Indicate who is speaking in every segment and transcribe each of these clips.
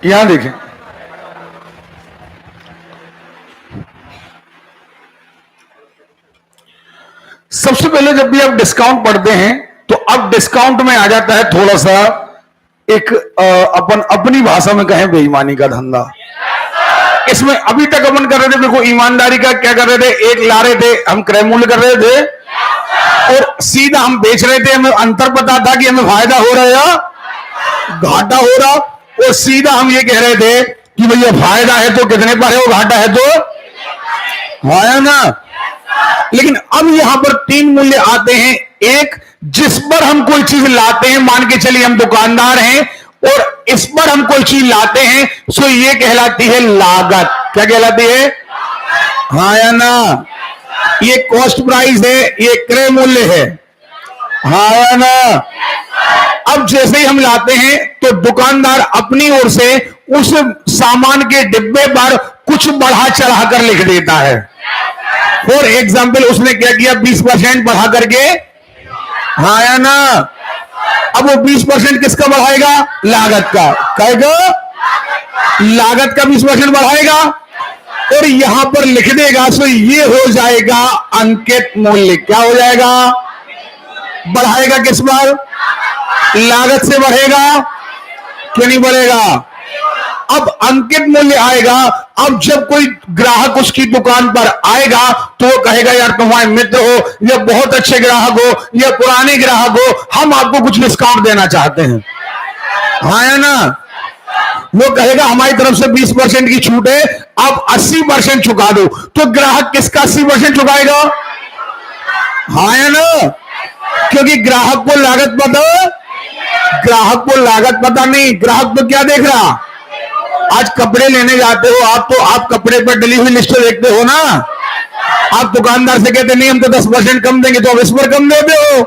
Speaker 1: यहां देखें, सबसे पहले जब भी आप डिस्काउंट पढ़ते हैं तो अब डिस्काउंट में आ जाता है थोड़ा सा एक अपन अपनी भाषा में कहें बेईमानी का धंधा। इसमें अभी तक अपन कर रहे थे, देखो ईमानदारी का क्या कर रहे थे, एक ला रहे थे हम क्रय मूल्य कर रहे थे और सीधा हम बेच रहे थे, हमें अंतर पता था कि हमें फायदा हो रहा है या घाटा हो रहा, और सीधा हम ये कह रहे थे कि भैया फायदा है तो कितने पर है और घाटा है तो है ना। लेकिन अब यहां पर तीन मूल्य आते हैं, एक जिस पर हम कोई चीज लाते हैं, मान के चलिए हम दुकानदार हैं और इस पर हम कोई चीज लाते हैं, सो ये कहलाती है लागत। क्या कहलाती है? हाँ या ना। ये कॉस्ट प्राइस है, ये क्रय मूल्य है, हाँ या ना। अब जैसे ही हम लाते हैं तो दुकानदार अपनी ओर से उस सामान के डिब्बे पर कुछ बढ़ा चढ़ा कर लिख देता है। फॉर एग्जाम्पल उसने क्या किया, 20% बढ़ा करके, हाँ या ना। अब वो 20% किसका बढ़ाएगा? लागत का। कहेगा लागत का 20% बढ़ाएगा और यहां पर लिख देगा, सो ये हो जाएगा अंकित मूल्य। क्या हो जाएगा? बढ़ाएगा किस पर? लागत से बढ़ेगा, क्यों नहीं बढ़ेगा? अब अंकित मूल्य आएगा। अब जब कोई ग्राहक उसकी दुकान पर आएगा तो वो कहेगा यार तुम्हारे मित्र हो या बहुत अच्छे ग्राहक हो या पुराने ग्राहक हो, हम आपको कुछ डिस्काउंट देना चाहते हैं, हाँ या ना। वो कहेगा हमारी तरफ से 20% की छूट है, आप 80% चुका दो। तो ग्राहक किसका 80% चुकाएगा? हाँ या ना। क्योंकि ग्राहक को लागत पता, ग्राहक को लागत पता नहीं, ग्राहक तो क्या देख रहा। आज कपड़े लेने जाते हो आप तो आप कपड़े पर डली हुई लिस्ट देखते हो ना। आप दुकानदार से कहते नहीं हम तो 10% कम देंगे, तो आप इस पर कम देते हो,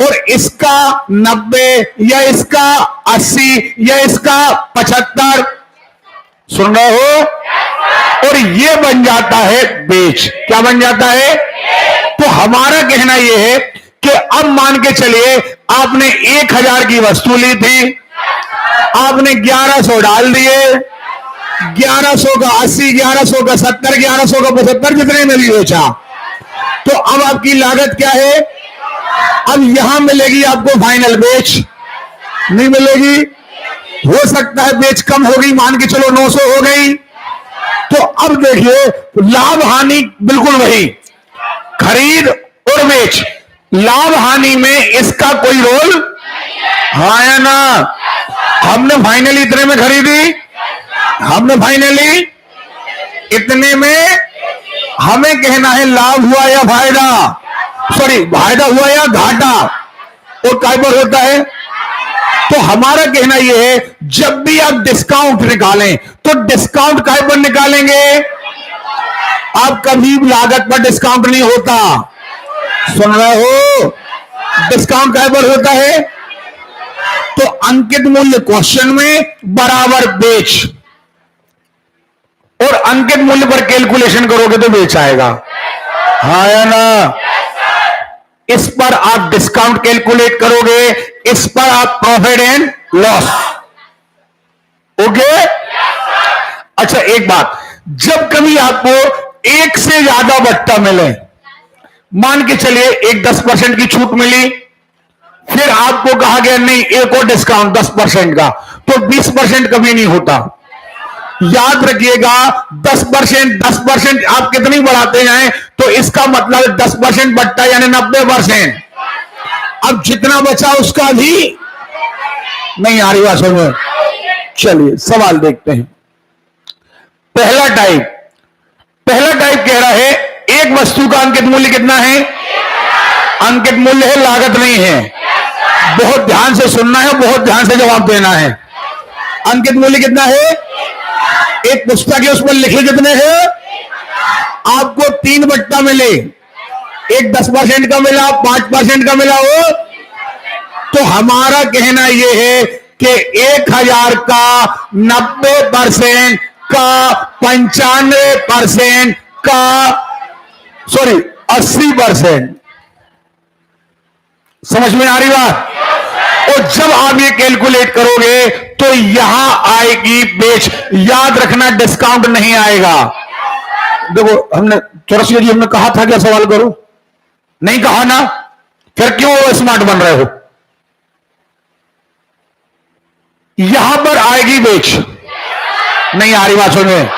Speaker 1: और इसका 90 या इसका 80 या इसका 75, सुन रहे हो, और ये बन जाता है बेच। क्या बन जाता है? तो हमारा कहना यह है कि अब मान के चलिए आपने 1000 की वस्तु ली थी, आपने 1100 डाल दिए, 1100 का 80, 1100 का 70, 1100 का 75, जितने में भी बेचा। तो अब आपकी लागत क्या है? अब यहां मिलेगी आपको फाइनल बेच, नहीं मिलेगी। हो सकता है बेच कम हो गई, मान के चलो 900 हो गई। तो अब देखिए लाभ हानि बिल्कुल वही, खरीद और बेच, लाभ हानि में इसका कोई रोल, हाँ या ना। हमने फाइनली इतने में खरीदी, हमने फाइनली इतने में, हमें कहना है लाभ हुआ या फायदा, सॉरी फायदा हुआ या घाटा, और काय पर होता है। तो हमारा कहना यह है जब भी आप डिस्काउंट निकालें तो डिस्काउंट काय पर निकालेंगे? आप कभी लागत पर डिस्काउंट नहीं होता, सुन रहे हो, डिस्काउंट काय पर होता है? तो अंकित मूल्य क्वेश्चन में बराबर बेच, और अंकित मूल्य पर कैलकुलेशन करोगे तो बेच आएगा, हाँ या ना। इस पर आप डिस्काउंट कैलकुलेट करोगे, इस पर आप प्रॉफिट एंड लॉस। ओके। अच्छा एक बात, जब कभी आपको एक से ज्यादा बट्टा मिले, मान के चलिए एक 10% की छूट मिली, फिर आपको कहा गया नहीं एक और डिस्काउंट 10% का, तो 20% कभी नहीं होता। याद रखिएगा 10%, 10% आप कितनी बढ़ाते जाएं तो इसका मतलब 10% बट्टा यानी 90%। अब जितना बचा उसका भी नहीं आ रही बात समझ। चलिए सवाल देखते हैं। पहला टाइप कह रहा है एक वस्तु का अंकित मूल्य कितना है? अंकित मूल्य है, लागत नहीं है। बहुत ध्यान से सुनना है, बहुत ध्यान से जवाब देना है। अंकित मूल्य कितना है? एक पुस्तक है, उस पर लिखे कितने हैं? आपको 3 बट्टा मिले, एक 10% का मिला, 5% का मिला हो, तो हमारा कहना यह है कि 1000 का 90% का 95% का 80%। समझ में आ रही बात? और जब आप ये कैलकुलेट करोगे तो यहां आएगी बेच। याद रखना डिस्काउंट नहीं आएगा। देखो हमने चौरसिया जी हमने कहा था क्या सवाल करो, नहीं कहा ना, फिर क्यों स्मार्ट बन रहे हो। यहां पर आएगी बेच, नहीं आ रही बात सुनिए।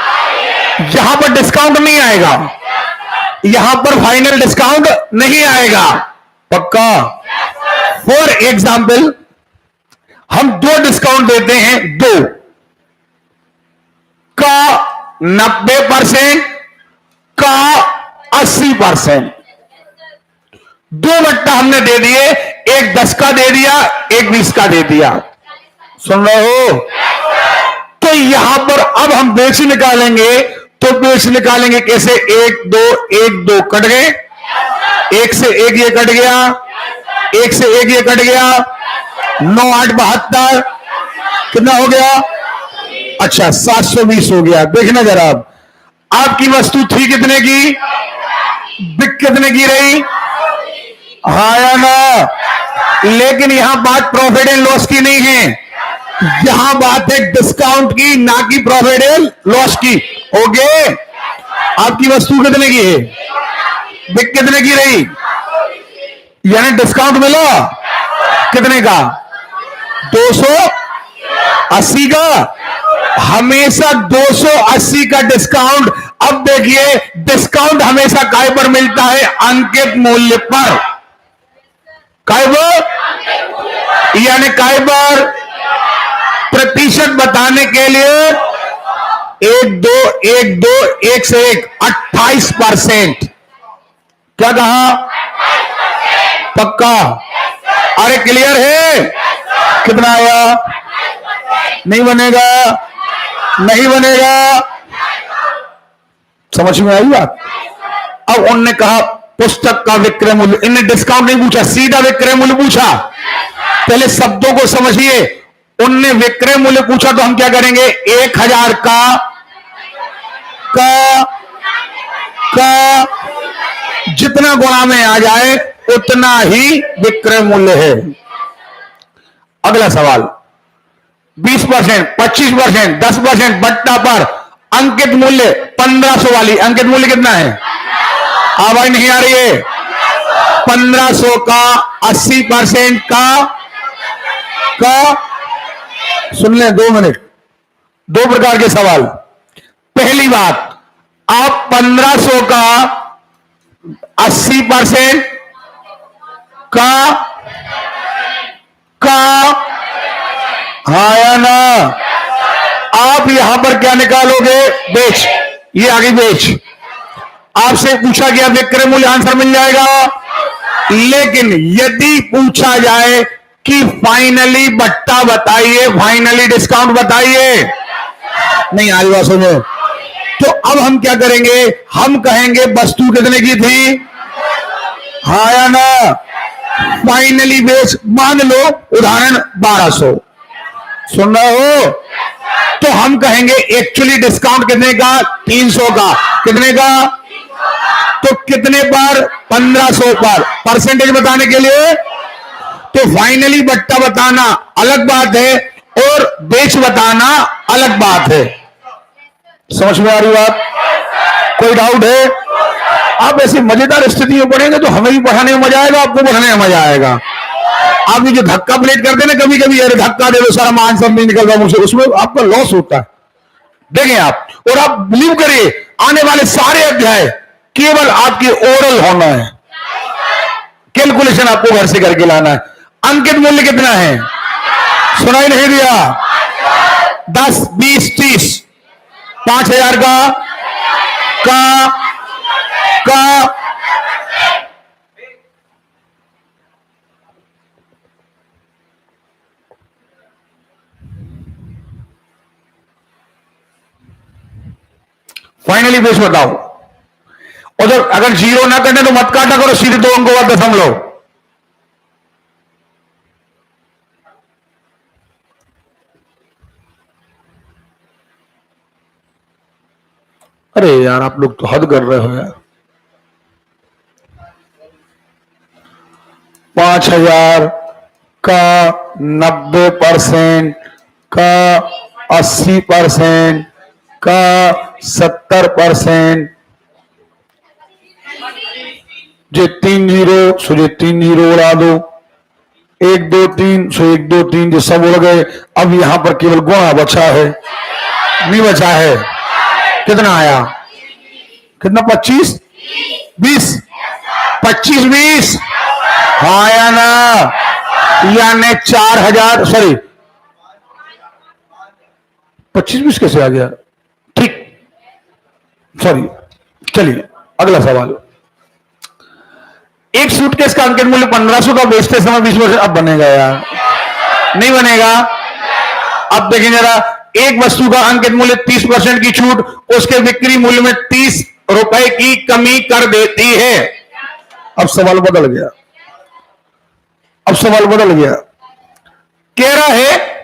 Speaker 1: यहां पर डिस्काउंट नहीं आएगा, यहां पर फाइनल डिस्काउंट नहीं आएगा, पक्का। फॉर एग्जाम्पल हम 2 डिस्काउंट देते हैं, 2 का 90% का 80%। 2 बट्टा हमने दे दिए, एक 10 का दे दिया, एक 20 का दे दिया। सुन रहे हो। तो यहां पर अब हम बेच निकालेंगे, तो बेच निकालेंगे कैसे, 1 2 1 2 कट गए, 1 से 1 ये कट गया, 1 से 1 ये कट गया, 9 8 72 कितना हो गया, अच्छा 720 हो गया। देखना जरा आपकी वस्तु थी कितने की, बिक कितने की रही, हाँ या ना। लेकिन यहां बात प्रॉफिट एंड लॉस की नहीं है, यहां बात है डिस्काउंट की, ना कि प्रॉफिट एंड लॉस की। ओके, आपकी वस्तु कितने की है, बिक कितने की रही, यानी डिस्काउंट मिला कितने का, 280 का। हमेशा 280 का डिस्काउंट। अब देखिए डिस्काउंट हमेशा काय पर मिलता है, अंकित मूल्य पर। काय पर, यानी काय पर प्रतिशत बताने के लिए 1 2 1 2 1 से 1 28%। क्या कहा, पक्का। अरे क्लियर है, कितना आया, नहीं बनेगा, नहीं बनेगा, समझ में आई बात। अब उन्होंने कहा पुस्तक का विक्रय मूल्य, इन्हें डिस्काउंट नहीं पूछा, सीधा विक्रय मूल्य पूछा। पहले शब्दों को समझिए, उनने विक्रय मूल्य पूछा तो हम क्या करेंगे, 1000 का जितना गुणा में आ जाए उतना ही विक्रय मूल्य है। अगला सवाल, 20%, 25%, 10% बट्टा पर अंकित मूल्य 1500 वाली, अंकित मूल्य कितना है, आवाज नहीं आ रही है, 1500 का 80% का सुन लें 2 मिनट। 2 प्रकार के सवाल। पहली बात, आप 1500 का 80% का हाँ या ना। आप यहां पर क्या निकालोगे, बेच, ये आगे बेच। आपसे पूछा गया विक्रय मूल्य, आंसर मिल जाएगा। लेकिन यदि पूछा जाए कि फाइनली बट्टा बताइए, फाइनली डिस्काउंट बताइए, नहीं आज बात सुनो। तो अब हम क्या करेंगे, हम कहेंगे वस्तु कितने की थी, हाँ या ना। फाइनली बेच, मान लो उदाहरण 1200, सुन रहे हो। तो हम कहेंगे एक्चुअली डिस्काउंट कितने का, 300 का, कितने का, तो कितने पर, 1500 पर। परसेंटेज बताने के लिए तो फाइनली बट्टा बताना अलग बात है और बेच बताना अलग बात है। समझ में आ रही बात, कोई डाउट है। आप ऐसी मजेदार स्थिति में पढ़ेंगे तो हमें भी पढ़ाने में मजा आएगा, आपको पढ़ाने में मजा आएगा। आप ये जो धक्का प्लेट करते ना कभी कभी, अरे धक्का दे दो सारा मान सब नहीं निकल रहा मुझसे, उसमें आपका लॉस होता है। देखें आप, और आप बिलीव करिए आने वाले सारे अध्याय केवल आपकी ओरल होना है, कैलकुलेशन आपको घर से करके लाना है। अंकित मूल्य कितना है, सुनाई नहीं दिया, 10 20 30, 5000 का फाइनली बेच बताओ। और जब अगर 0 ना करने तो मत काटा करो, सीधे 2 अंकों का दशमलव। अरे यार आप लोग तो हद कर रहे हो यार। 5000 का 90% का 80% का 70%, जो 3 जीरो सो ये 3 जीरो उड़ा दो, 1 2 3 सो 1 2 3 जो सब उड़ गए। अब यहां पर केवल गुणा बचा है, नहीं बचा है। कितना आया? कितना? 25 20 25 20 आया ना, यानी 4000, सॉरी 25 20 कैसे आ गया? ठीक, सॉरी। चलिए अगला सवाल। एक सूटकेस का अंकित मूल्य 1500 का बेचते समय 20%, अब बनेगा यार? नहीं बनेगा। अब देखें जरा, एक वस्तु का अंकित मूल्य 30% की छूट उसके बिक्री मूल्य में 30 रुपए की कमी कर देती है। अब सवाल बदल गया, अब सवाल बदल गया। कह रहा है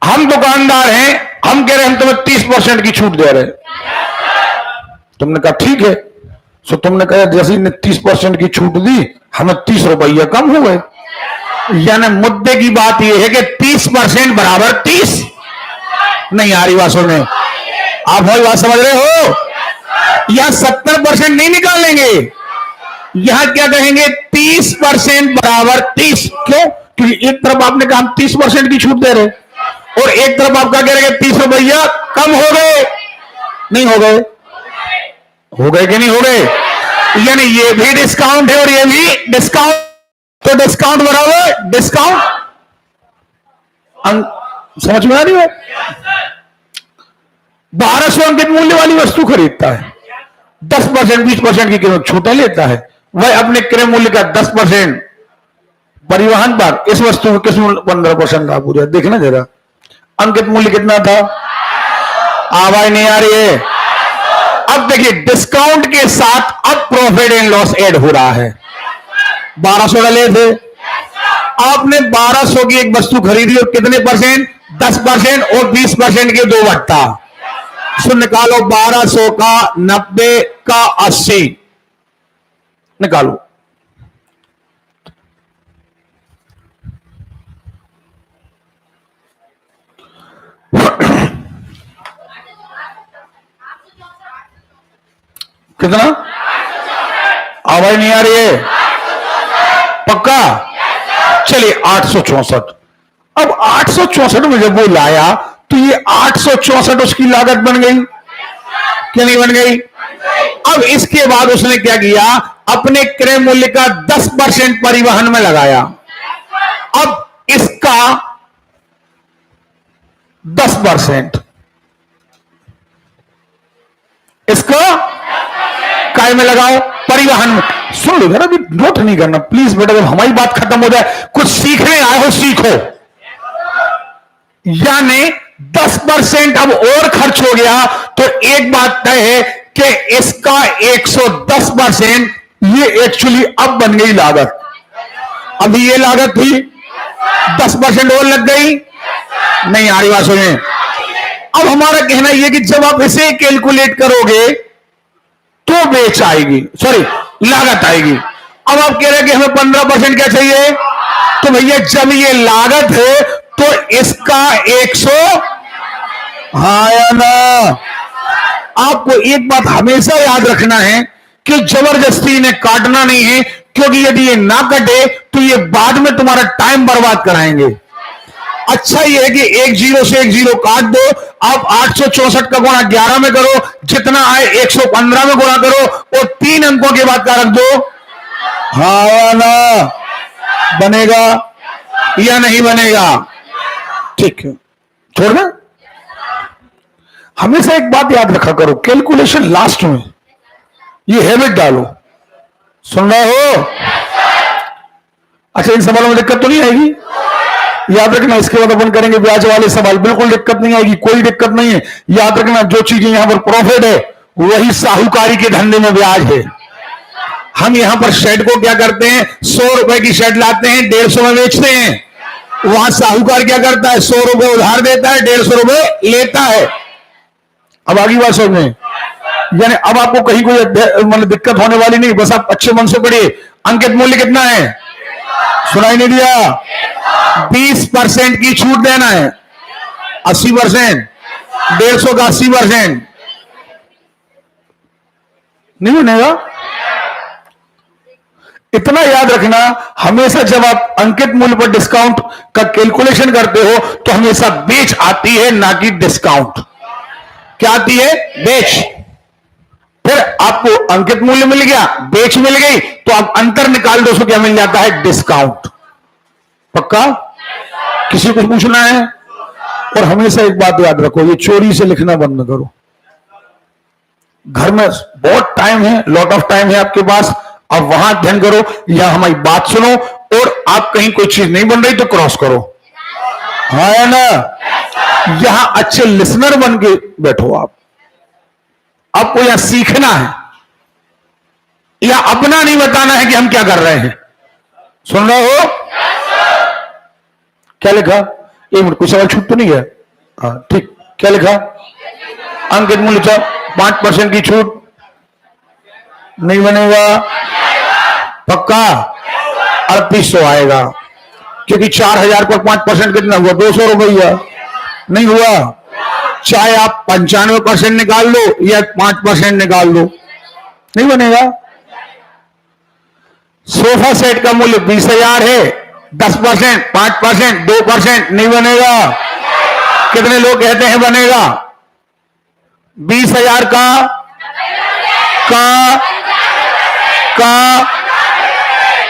Speaker 1: हम दुकानदार हैं, हम कह रहे हैं हम तुम्हें 30% की छूट दे रहे हैं। तुमने कहा ठीक है, सो तुमने कहा जैसे ने 30% की छूट दी, हमें 30 रुपया कम हो गए। यानी मुद्दे की बात यह है कि 30% बराबर 30 नहीं आ रही बात सुनने। आप हमारी बात समझ रहे हो? यहां 70% नहीं निकाल लेंगे, यहां क्या कहेंगे? 30% बराबर 30। क्यों? क्योंकि एक तरफ आपने कहा हम 30% की छूट दे रहे और एक तरफ आप क्या कह रहे हैं? 30 रुपया कम हो गए। नहीं हो गए? हो गए कि नहीं हो गए? यानी ये भी डिस्काउंट है और ये भी डिस्काउंट, तो डिस्काउंट बराबर डिस्काउंट। समझ में आ रही है? 1200 अंकित मूल्य वाली वस्तु खरीदता है, 10% 20% की कीमत छूटें लेता है, वह अपने क्रय मूल्य का 10% परिवहन पर इस वस्तु को किस मूल्य 15% लाभ हो जाए। देखना जरा, अंकित मूल्य कितना था? आवाज नहीं आ रही है। अब देखिए डिस्काउंट के साथ अब प्रॉफिट एंड लॉस ऐड हो रहा है। 1200 डाले थे, आपने 1200 की एक वस्तु खरीदी और कितने परसेंट? 10% और 20% के दो बट्टा। सो निकालो 1200 का 90 का 80 निकालो। कितना? आवाज नहीं आ रही है? पक्का? चलिए 864। अब 864 में जब वो लाया तो ये 864 उसकी लागत बन गई क्या नहीं बन गई? अब इसके बाद उसने क्या किया? अपने क्रय मूल्य का 10% परिवहन में लगाया। अब इसका 10%, इसको काय में लगाओ? परिवहन में। सुन लो जरा, अभी नोट नहीं करना प्लीज बेटा, जब हमारी बात खत्म हो जाए, कुछ सीखने आए हो सीखो। यानी 10% अब और खर्च हो गया तो एक बात तय है कि इसका 110% ये एक्चुअली अब बन गई लागत। अभी ये लागत थी, 10% और लग गई। नहीं आ रही बात सुनिए। अब हमारा कहना यह कि जब आप इसे कैलकुलेट करोगे तो बेच आएगी, सॉरी लागत आएगी। अब आप कह रहे हैं कि हमें 15% क्या चाहिए? तो भैया जब ये लागत है तो इसका 100 आया ना। आपको एक बात हमेशा याद रखना है कि जबरदस्ती इन्हें काटना नहीं है, क्योंकि यदि ये ना कटे तो ये बाद में तुम्हारा टाइम बर्बाद कराएंगे। अच्छा ये है कि एक जीरो से एक जीरो काट दो, आप 864 का गुणा 11 में करो, जितना आए 115 में गुणा करो और 3 अंकों के बाद का रख दो। हाँ ना, बनेगा या नहीं बनेगा? ठीक है, छोड़ना। हमेशा एक बात याद रखा करो, कैलकुलेशन लास्ट में, ये हैबिट डालो। सुन रहे हो? अच्छा इन सवालों में दिक्कत तो नहीं आएगी? याद रखना, इसके बाद अपन करेंगे ब्याज वाले सवाल। बिल्कुल दिक्कत नहीं आएगी, कोई दिक्कत नहीं है। याद रखना, जो चीजें यहां पर प्रॉफिट है वही साहूकारी के धंधे में ब्याज है। हम यहां पर शेड को क्या करते हैं? 100 रुपए की शेड लाते हैं, 150 में बेचते हैं। वहां साहूकार क्या करता है? 100 रुपए उधार देता है, 150 रुपए लेता है। अब आगे बात समझ में, यानी अब आपको कहीं कोई मतलब दिक्कत होने वाली नहीं। बस आप अच्छे मन से पढ़िए। अंकित मूल्य कितना है? सुनाई नहीं दिया? 20% की छूट देना है। 80%, 150 का 80%, नहीं बनेगा। इतना याद रखना, हमेशा जब आप अंकित मूल्य पर डिस्काउंट का कैलकुलेशन करते हो तो हमेशा बेच आती है, ना कि डिस्काउंट। क्या आती है? बेच। फिर आपको अंकित मूल्य मिल गया, बेच मिल गई, तो आप अंतर निकाल दो, सो क्या मिल जाता है? डिस्काउंट। पक्का? किसी को पूछना है? और हमेशा एक बात याद रखो, ये चोरी से लिखना बंद करो। घर में बहुत टाइम है, लॉट ऑफ टाइम है आपके पास, आप वहां अध्ययन करो या हमारी बात सुनो, और आप कहीं कोई चीज नहीं बन रही तो क्रॉस करो। हाँ या ना? यहां अच्छे लिसनर बन के बैठो। आपको यहां सीखना है, या अपना नहीं बताना है कि हम क्या कर रहे हैं। सुन रहे हो? क्या लिखा? एक मिनट, कोई सवाल छूट तो नहीं गया? हाँ ठीक। क्या लिखा? अंकित मूल्य 5% की छूट नहीं बनेगा। पक्का? 3800 आएगा, क्योंकि 4000 पर 5% कितना हुआ? 200 रुपया। नहीं हुआ? चाहे आप 95% निकाल लो या 5% निकाल लो, नहीं बनेगा। सोफा सेट का मूल्य 20,000 है, 10%, 5%, 2%, नहीं बनेगा। कितने लोग कहते हैं बनेगा? 20,000 का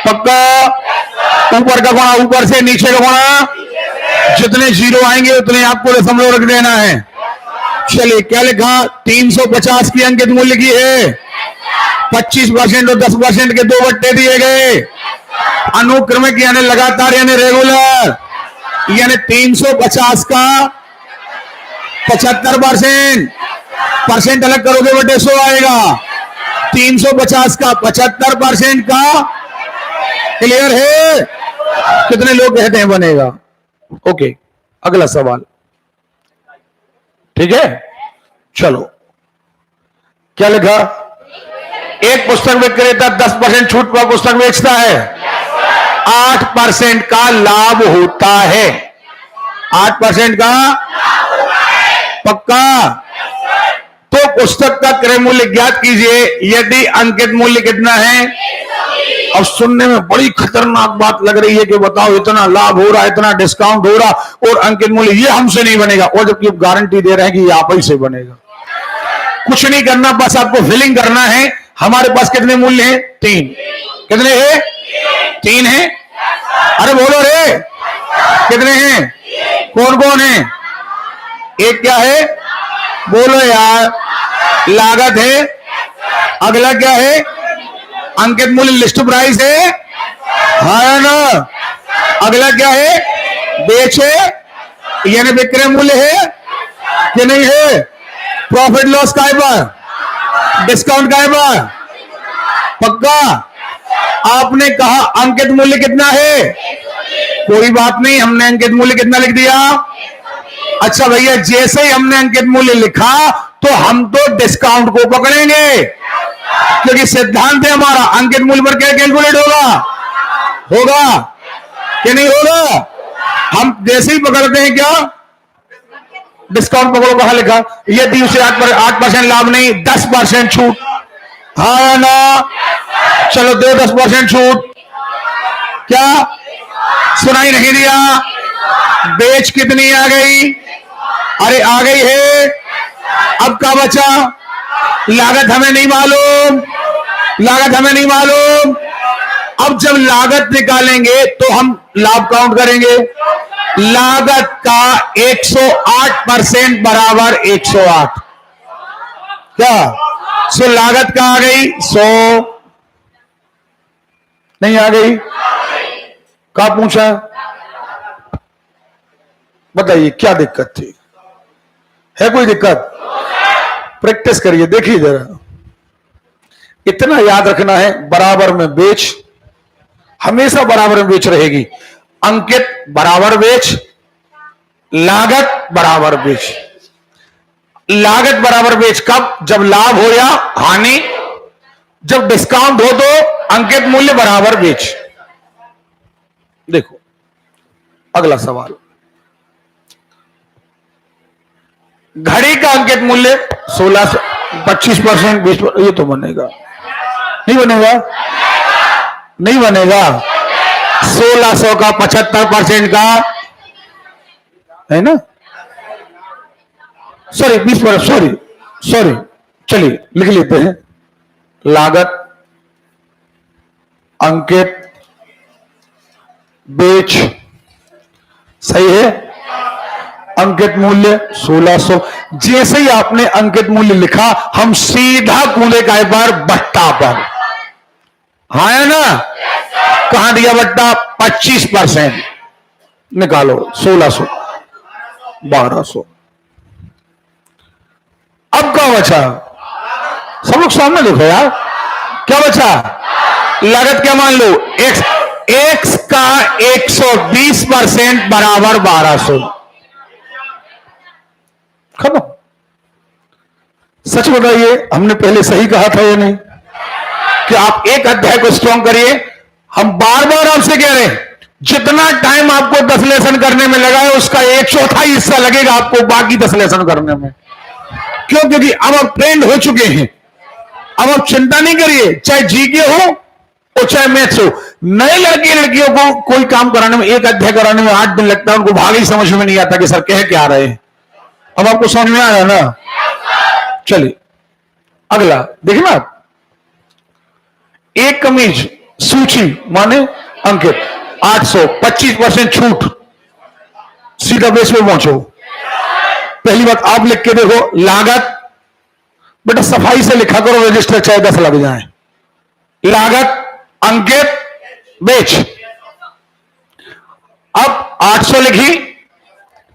Speaker 1: पक्का? ऊपर का गुणा ऊपर से, नीचे का गुणा, जितने जीरो आएंगे उतने आपको दशमलव रख देना है। चलिए, क्या लिखा? 350 की अंकित मूल्य की है, 25% और 10% के 2 बट्टे दिए गए, अनुक्रमिक यानी लगातार यानी रेगुलर, यानी 350 का 75%, परसेंट अलग करोगे बटे 100 आएगा। 350 का 75% का, क्लियर है? कितने लोग कहते हैं बनेगा? ओके, अगला सवाल। ठीक है, चलो। क्या लिखा? एक पुस्तक विक्रेता 10% छूट पर पुस्तक बेचता है, 8% का लाभ होता है। 8% का पक्का? तो पुस्तक का क्रय मूल्य ज्ञात कीजिए यदि अंकित मूल्य कितना है। अब सुनने में बड़ी खतरनाक बात लग रही है कि बताओ इतना लाभ हो रहा है, इतना डिस्काउंट हो रहा, और अंकित मूल्य ये हमसे नहीं बनेगा, और जबकि आप गारंटी दे रहे हैं कि ये आप ही से बनेगा। कुछ नहीं करना, बस आपको फिलिंग करना है। हमारे पास कितने मूल्य हैं? 3। कितने हैं? 3 हैं। अरे बोलो रे, कितने हैं? कौन कौन है? एक क्या है? बोलो यार। लागत है। अगला क्या है? अंकित मूल्य लिस्ट प्राइस है। हाँ ना? अगला क्या है? बेच है, यानी विक्रय मूल्य है कि नहीं है? प्रॉफिट लॉस का है पर, डिस्काउंट का है पर, पक्का? आपने कहा अंकित मूल्य कितना है, कोई बात नहीं, हमने अंकित मूल्य कितना लिख दिया। अच्छा भैया, जैसे ही हमने अंकित मूल्य लिखा तो हम तो डिस्काउंट को पकड़ेंगे, क्योंकि सिद्धांत है हमारा अंकित मूल्य पर क्या कैलकुलेट होगा कि नहीं होगा। हम जैसे ही पकड़ते हैं क्या, डिस्काउंट पकड़ो। कहां लिखा? यदि उसे 8% लाभ नहीं, 10% छूट। हाँ या ना? चलो दो 10% छूट। क्या सुनाई नहीं दिया? बेच कितनी आ गई? अरे आ गई है। अब क्या बचा? लागत हमें नहीं मालूम, लागत हमें नहीं मालूम। अब जब लागत निकालेंगे तो हम लाभ काउंट करेंगे। लागत का 108% बराबर 108। क्या? सो लागत का आ गई 100, नहीं आ गई? क्या पूछा? बताइए क्या दिक्कत थी? है कोई दिक्कत? प्रैक्टिस करिए, देखिए जरा। इतना याद रखना है, बराबर में बेच, हमेशा बराबर में बेच रहेगी। अंकित बराबर बेच, लागत बराबर बेच। लागत बराबर बेच कब? जब लाभ हो या हानि। जब डिस्काउंट हो तो अंकित मूल्य बराबर बेच। देखो अगला सवाल। घड़ी का अंकित मूल्य 1600, 25%, 20%, ये तो बनेगा नहीं बनेगा? नहीं बनेगा। 1600 का 75% का है ना, सॉरी 20%, सॉरी चलिए लिख लेते हैं। लागत अंकित बेच, सही है। अंकित मूल्य 1600। जैसे ही आपने अंकित मूल्य लिखा, हम सीधा कूदे काय पर, बट्टा पर। हाँ है ना? कहां दिया बट्टा? 25%। निकालो 1600, 1200। अब क्या बचा? सब लोग सामने देखो यार, क्या बचा? लागत क्या मान लो? एक्स का 120% बराबर 1200। खत्म। सच बताइए, हमने पहले सही कहा था या नहीं? कि आप एक अध्याय को स्ट्रॉन्ग करिए। हम बार बार आपसे कह रहे हैं, जितना टाइम आपको 10 लेसन करने में लगा है, उसका 1/4 हिस्सा लगेगा आपको बाकी 10 लेसन करने में। क्यों? क्योंकि अब आप ट्रेंड हो चुके हैं। अब आप चिंता नहीं करिए, चाहे जीके हो और चाहे मैथ्स हो। नए लड़के लड़कियों को कोई काम कराने में, एक अध्याय कराने में 8 दिन लगता है, उनको भाग ही समझ में नहीं आता कि सर कह क्या रहे हैं। अब आपको समझ में आ रहा है ना? चलिए अगला देखना आप। एक कमीज सूची माने अंकित 800, 25% छूट, सीधा बेस पे पहुंचो। पहली बात आप लिख के देखो, लागत बेटा सफाई से लिखा करो, रजिस्टर चाहे 10 लग जाए। लागत अंकित बेच। अब 800 लिखी,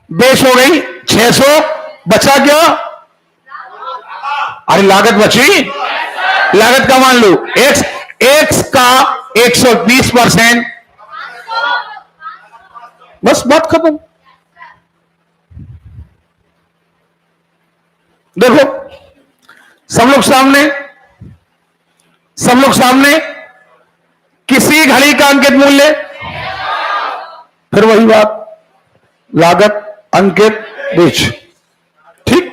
Speaker 1: बेच हो गई 600, बचा क्या? अरे लागत बची। लागत का मान लो एक्स का 120%, बस बात खत्म। देखो सब लोग सामने किसी घड़ी का अंकित मूल्य, फिर वही बात, लागत अंकित बेच, ठीक।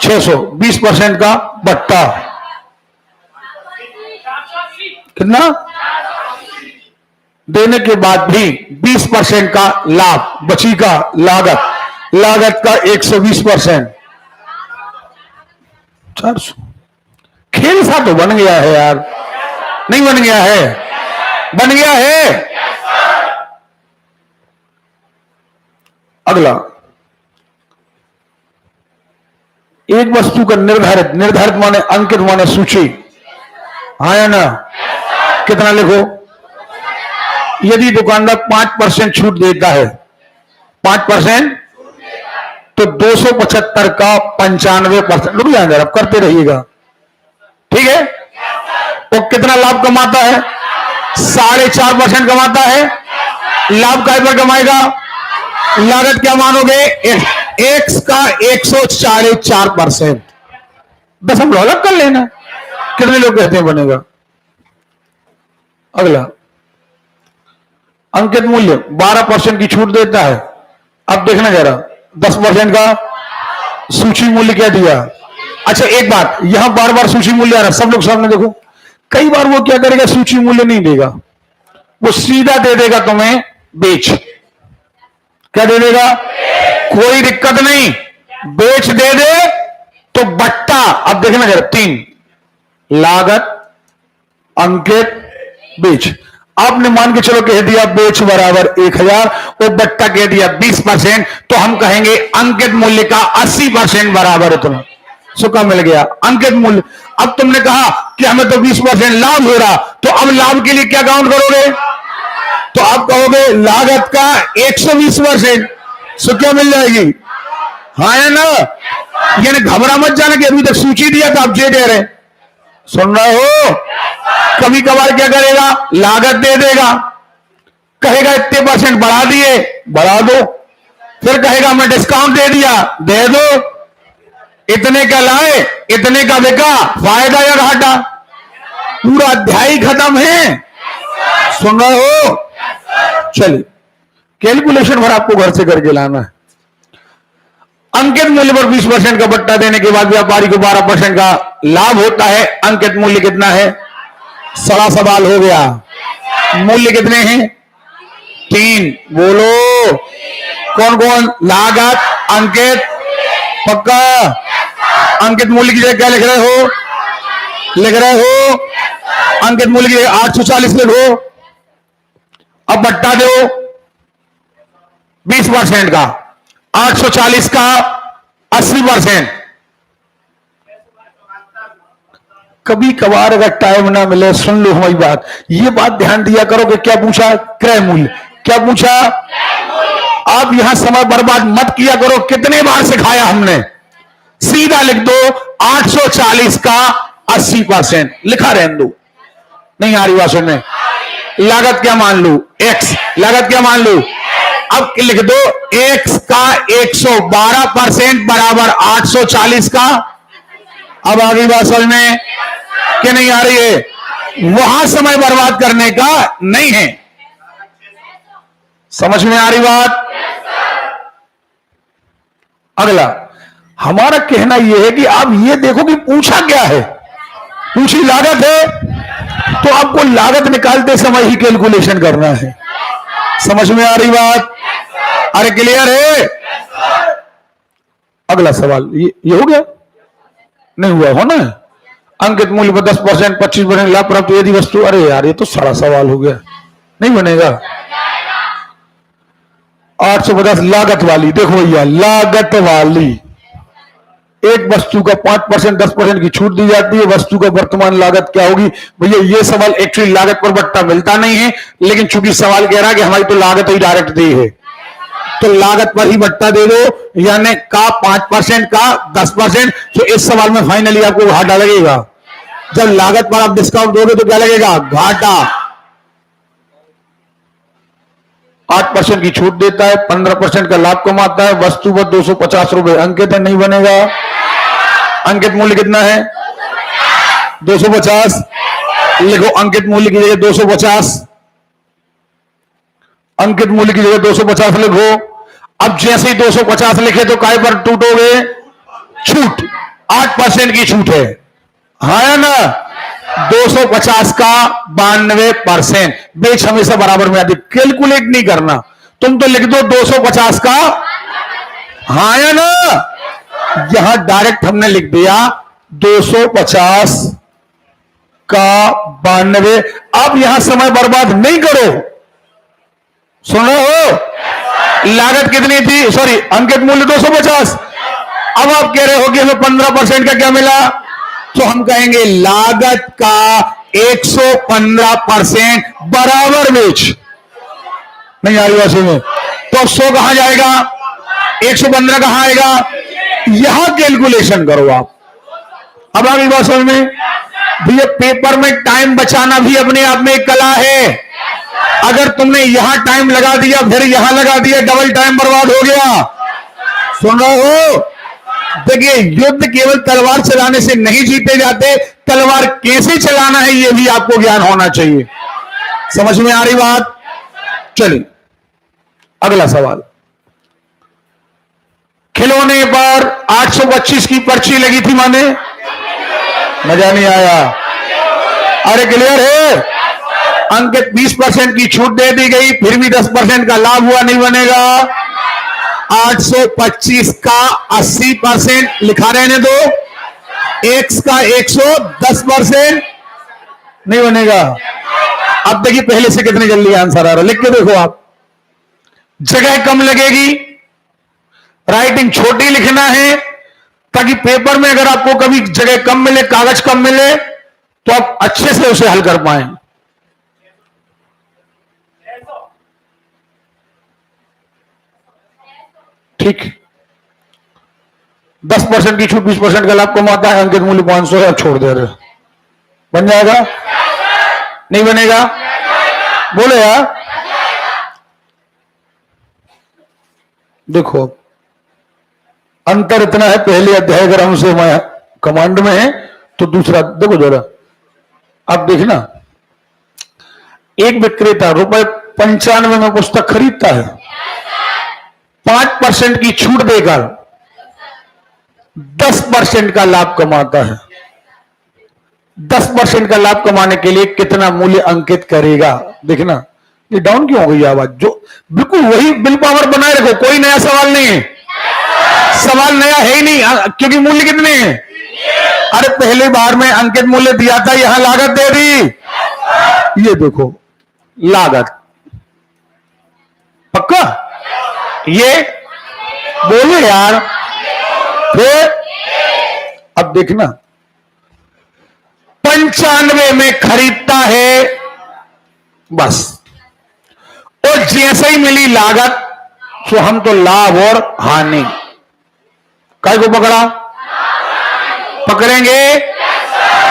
Speaker 1: 600, 20% का बट्टा, कितना? देने के बाद भी 20% का लाभ, बची का लागत का 120%, 400। खेल सा तो बन गया है यार, नहीं बन गया है? बन गया है। अगला, एक वस्तु का निर्धारित माने अंकित माने सूची, हाँ या ना? कितना लिखो? यदि दुकानदार 5% छूट देता है, 5%, तो 275 का 95%, रुक जाएंगे आप, करते रहिएगा, ठीक है? तो कितना लाभ कमाता है? 4.5% कमाता है। लाभ काय पर कमाएगा? लागत क्या मानोगे? एक्स का 144%। बस हम अलग कर लेना, कितने लोग कहते हैं बनेगा? अगला, अंकित मूल्य 12% की छूट देता है। अब देखना जरा, 10% का सूची मूल्य क्या दिया? अच्छा एक बात, यहां बार बार सूची मूल्य आ रहा है, सब लोग सामने देखो। कई बार वो क्या करेगा, सूची मूल्य नहीं देगा, वो सीधा दे देगा तुम्हें बेच। क्या दे देगा? कोई दिक्कत नहीं, बेच दे दे तो बट्टा। अब देखना जरा, 3 लागत अंकित बेच। आपने मान के चलो कह दिया बेच बराबर 1000 और बट्टा कह दिया 20%, तो हम कहेंगे अंकित मूल्य का 80% बराबर उतना। सुखा मिल गया अंकित मूल्य। अब तुमने कहा कि हमें तो 20% लाभ हो रहा, तो अब लाभ के लिए क्या काउंट करोगे? तो आप कहोगे लागत का 120%, सो क्या मिल जाएगी? हाँ या ना? यानी घबरा मत जाना कि अभी तक सूची दिया था, आप जे दे रहे। सुन रहे हो? कभी कभार क्या करेगा, लागत दे देगा, कहेगा इतने % बढ़ा दिए, बढ़ा दो, फिर कहेगा मैं डिस्काउंट दे दिया, दे दो, इतने का लाए इतने का बिका, फायदा या घाटा? पूरा अध्याय खत्म है। सुन रहे हो? चलिए कैलकुलेशन भर आपको घर से करके लाना है। अंकित मूल्य पर 20% का बट्टा देने के बाद व्यापारी को 12% का लाभ होता है। अंकित मूल्य कितना है? 7.25 हो गया। मूल्य कितने हैं? 3। बोलो कौन कौन? लागत, अंकित, पक्का? अंकित मूल्य की जगह क्या लिख रहे हो? लिख रहे हो अंकित मूल्य की जगह 840 लिखो। अब बट्टा दो 20% का, 840 का 80%। कभी कभार अगर टाइम ना मिले सुन लो हमारी बात, ये बात ध्यान दिया करो कि क्या पूछा? क्रय मूल्य। क्या पूछा? आप यहां समय बर्बाद मत किया करो। कितने बार सिखाया हमने? सीधा लिख दो 840 का 80%। लिखा रहने दो। नहीं आ रही बात सुनने? लागत क्या मान लू? x। लागत क्या मान लू? अब लिख दो x का 112% बराबर 840 का। अब आगे बात समझ में कि नहीं आ रही है? वहां समय बर्बाद करने का नहीं है। समझ में आ रही बात? अगला हमारा कहना यह है कि आप ये देखो कि पूछा क्या है। पूछी लागत है तो आपको लागत निकालते समय ही कैलकुलेशन करना है। समझ में आ रही बात? अरे क्लियर है? अगला सवाल ये हो गया? नहीं हुआ हो ना? अंकित मूल्य पर 10%, 25% लाभ प्राप्त यदि वस्तु। अरे यार ये तो सारा सवाल हो गया, नहीं बनेगा। 850 लागत वाली। देखो भैया लागत वाली एक वस्तु का 5%, 10% की छूट दी जाती है। वस्तु का वर्तमान लागत क्या होगी? भैया ये सवाल एक्चुअली लागत पर बट्टा मिलता नहीं है, लेकिन चूंकि सवाल कह रहा है कि हमारी तो लागत ही डायरेक्ट दी है तो लागत पर ही बट्टा दे दो, यानी का 5% का 10%। तो इस सवाल में फाइनली आपको घाटा लगेगा। जब लागत पर आप डिस्काउंट दोगे तो क्या लगेगा? घाटा। 8% की छूट देता है, 15% का लाभ कमाता है, वस्तु पर 250 रुपए अंकित है, नहीं बनेगा। अंकित मूल्य कितना है? 250 लिखो। अंकित मूल्य की जगह 250, अंकित मूल्य की जगह 250 लिखो। अब जैसे ही 250 लिखे तो काय पर टूटोगे? छूट। 8% की छूट है, हाँ या ना? 250 का 92%। बेच हमेशा बराबर में आती, कैलकुलेट नहीं करना। तुम तो लिख दो 250 का, हाँ या ना? यहां डायरेक्ट हमने लिख दिया 250 का 92। अब यहां समय बर्बाद नहीं करो। सुन रहे हो? लागत कितनी थी? सॉरी, अंकित मूल्य 250। अब आप कह रहे हो कि हमें 15% का क्या मिला? तो हम कहेंगे लागत का 115% बराबर बेच। नहीं आ रही बात में? तो 100 कहां जाएगा? 115 कहां आएगा? यहां कैलकुलेशन करो आप। अब आ गई बात समझ में? भैया पेपर में टाइम बचाना भी अपने आप में एक कला है। अगर तुमने यहां टाइम लगा दिया फिर यहां लगा दिया, डबल टाइम बर्बाद हो गया। सुन रहे हो? देखिए युद्ध केवल तलवार चलाने से नहीं जीते जाते, तलवार कैसे चलाना है यह भी आपको ज्ञान होना चाहिए। समझ में आ रही बात? चलिए अगला सवाल। खिलौने पर 825 की पर्ची लगी थी, माने मजा नहीं आया? अरे क्लियर है? अंकित 20% की छूट दे दी गई, फिर भी 10% का लाभ हुआ, नहीं बनेगा। 825 का 80% लिखा रहने दो, x का 110% नहीं बनेगा। अब देखिए पहले से कितनी जल्दी आंसर आ रहा है, लिख के देखो आप। जगह कम लगेगी, राइटिंग छोटी लिखना है ताकि पेपर में अगर आपको कभी जगह कम मिले, कागज कम मिले तो आप अच्छे से उसे हल कर पाए। ठीक, 10% की छूट 20% का लाभ कमाता है, अंकित मूल्य 500 है, छोड़ दे रहे। बन जाएगा? नहीं बनेगा? बोले यार। देखो अंतर इतना है, पहले अध्याय अगर हमसे कमांड में है तो दूसरा देखो जरा। आप देखना, एक विक्रेता ₹95 में पुस्तक खरीदता है, 5% की छूट देकर 10% का लाभ कमाता है, 10% का लाभ कमाने के लिए कितना मूल्य अंकित करेगा? देखना ये डाउन क्यों हो गई आवाज? जो बिल्कुल वही विल पावर बनाए रखो, कोई नया सवाल नहीं है, सवाल नया है ही नहीं, क्योंकि मूल्य कितने हैं? अरे पहली बार में अंकित मूल्य दिया था, यहां लागत दे दी। ये देखो लागत पक्का, ये बोलो यार। फिर अब देखना 95 में खरीदता है बस, और जैसे ही मिली लागत तो हम तो लाभ और हानि, काय को पकड़ा? पकड़ेंगे,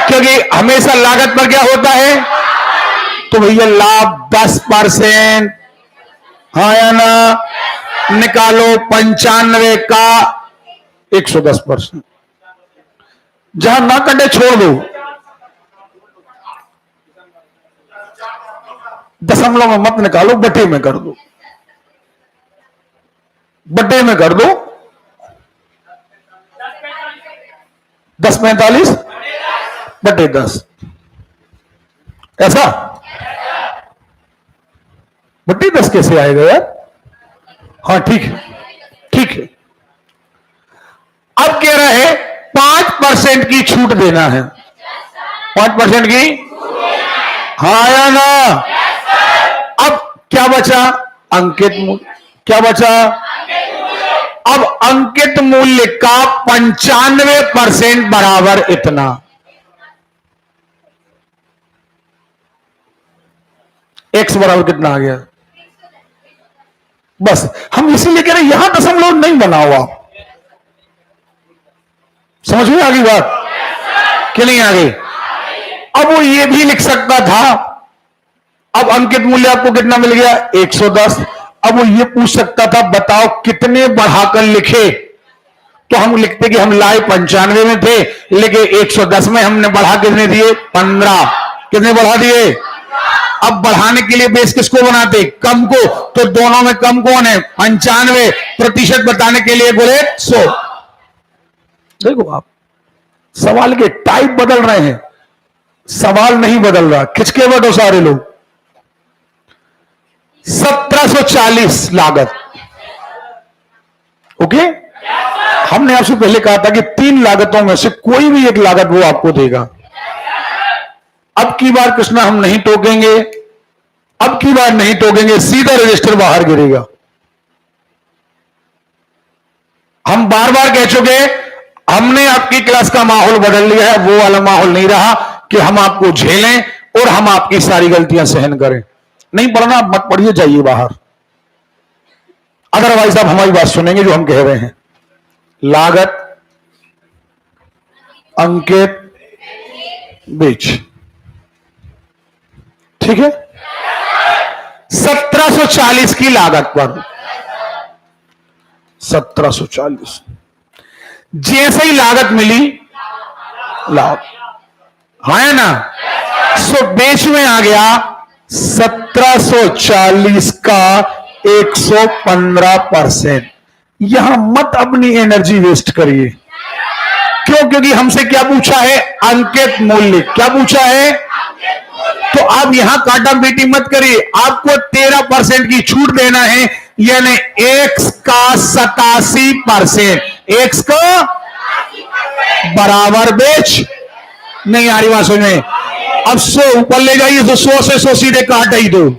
Speaker 1: क्योंकि हमेशा लागत पर क्या होता है? तो भैया लाभ 10%, हाँ या ना? निकालो 95 का 110%, जहां ना कटे छोड़ दो, दशमलव में मत निकालो, बटे में कर दो, बटे में कर दो। 1045 बटे 10, ऐसा बटे 10 कैसे आएगा यार? हाँ ठीक है, ठीक है। अब कह रहा है 5% की छूट देना है, 5% की, हाँ या ना? अब क्या बचा? अंकित मूल्य। क्या बचा? अब अंकित मूल्य का 95% बराबर इतना, x बराबर कितना आ गया? बस हम इसीलिए कह रहे हैं यहां दशमलव नहीं बना हुआ, समझ में आ गई बात कि नहीं आ गई? अब वो ये भी लिख सकता था, अब अंकित मूल्य आपको कितना मिल गया? 110। अब वो ये पूछ सकता था बताओ कितने बढ़ाकर लिखे, तो हम लिखते कि हम लाए 95 में थे, लेकिन 110 में हमने बढ़ा कितने दिए? 15। कितने बढ़ा दिए? अब बढ़ाने के लिए बेस किसको बनाते? कम को, तो दोनों में कम कौन है? 95%। बताने के लिए बोले 100। देखो आप सवाल के टाइप बदल रहे हैं, सवाल नहीं बदल रहा, खिंचके बैठो सारे लोग। 1740 लागत, ओके? हमने आपसे पहले कहा था कि 3 लागतों में से कोई भी एक लागत वो आपको देगा। अब की बार कृष्णा हम नहीं टोकेंगे, अब की बार नहीं टोकेंगे, सीधा रजिस्टर बाहर गिरेगा। हम बार बार कह चुके, हमने आपकी क्लास का माहौल बदल लिया है, वो वाला माहौल नहीं रहा कि हम आपको झेलें और हम आपकी सारी गलतियां सहन करें। नहीं पढ़ना आप मत पढ़िए, जाइए बाहर, अदरवाइज आप हमारी बात सुनेंगे जो हम कह रहे हैं। लागत, अंकित, बेच, ठीक है? 1740 की लागत पर 1740, जैसे ही लागत मिली लाभ, हाँ है ना? सो बेच में आ गया 1740 का 115%। यहां मत अपनी एनर्जी वेस्ट करिए, क्यों? क्योंकि हमसे क्या पूछा है? अंकित मूल्य। क्या पूछा है? तो आप यहां काटा बेटी मत करिए, आपको 13% की छूट देना है, यानी x का 87%, x का बराबर बेच। नहीं आ रही बात समझ में? अब 100 ऊपर ले जाइए, तो 100 से 100 सीधे काट ही दो,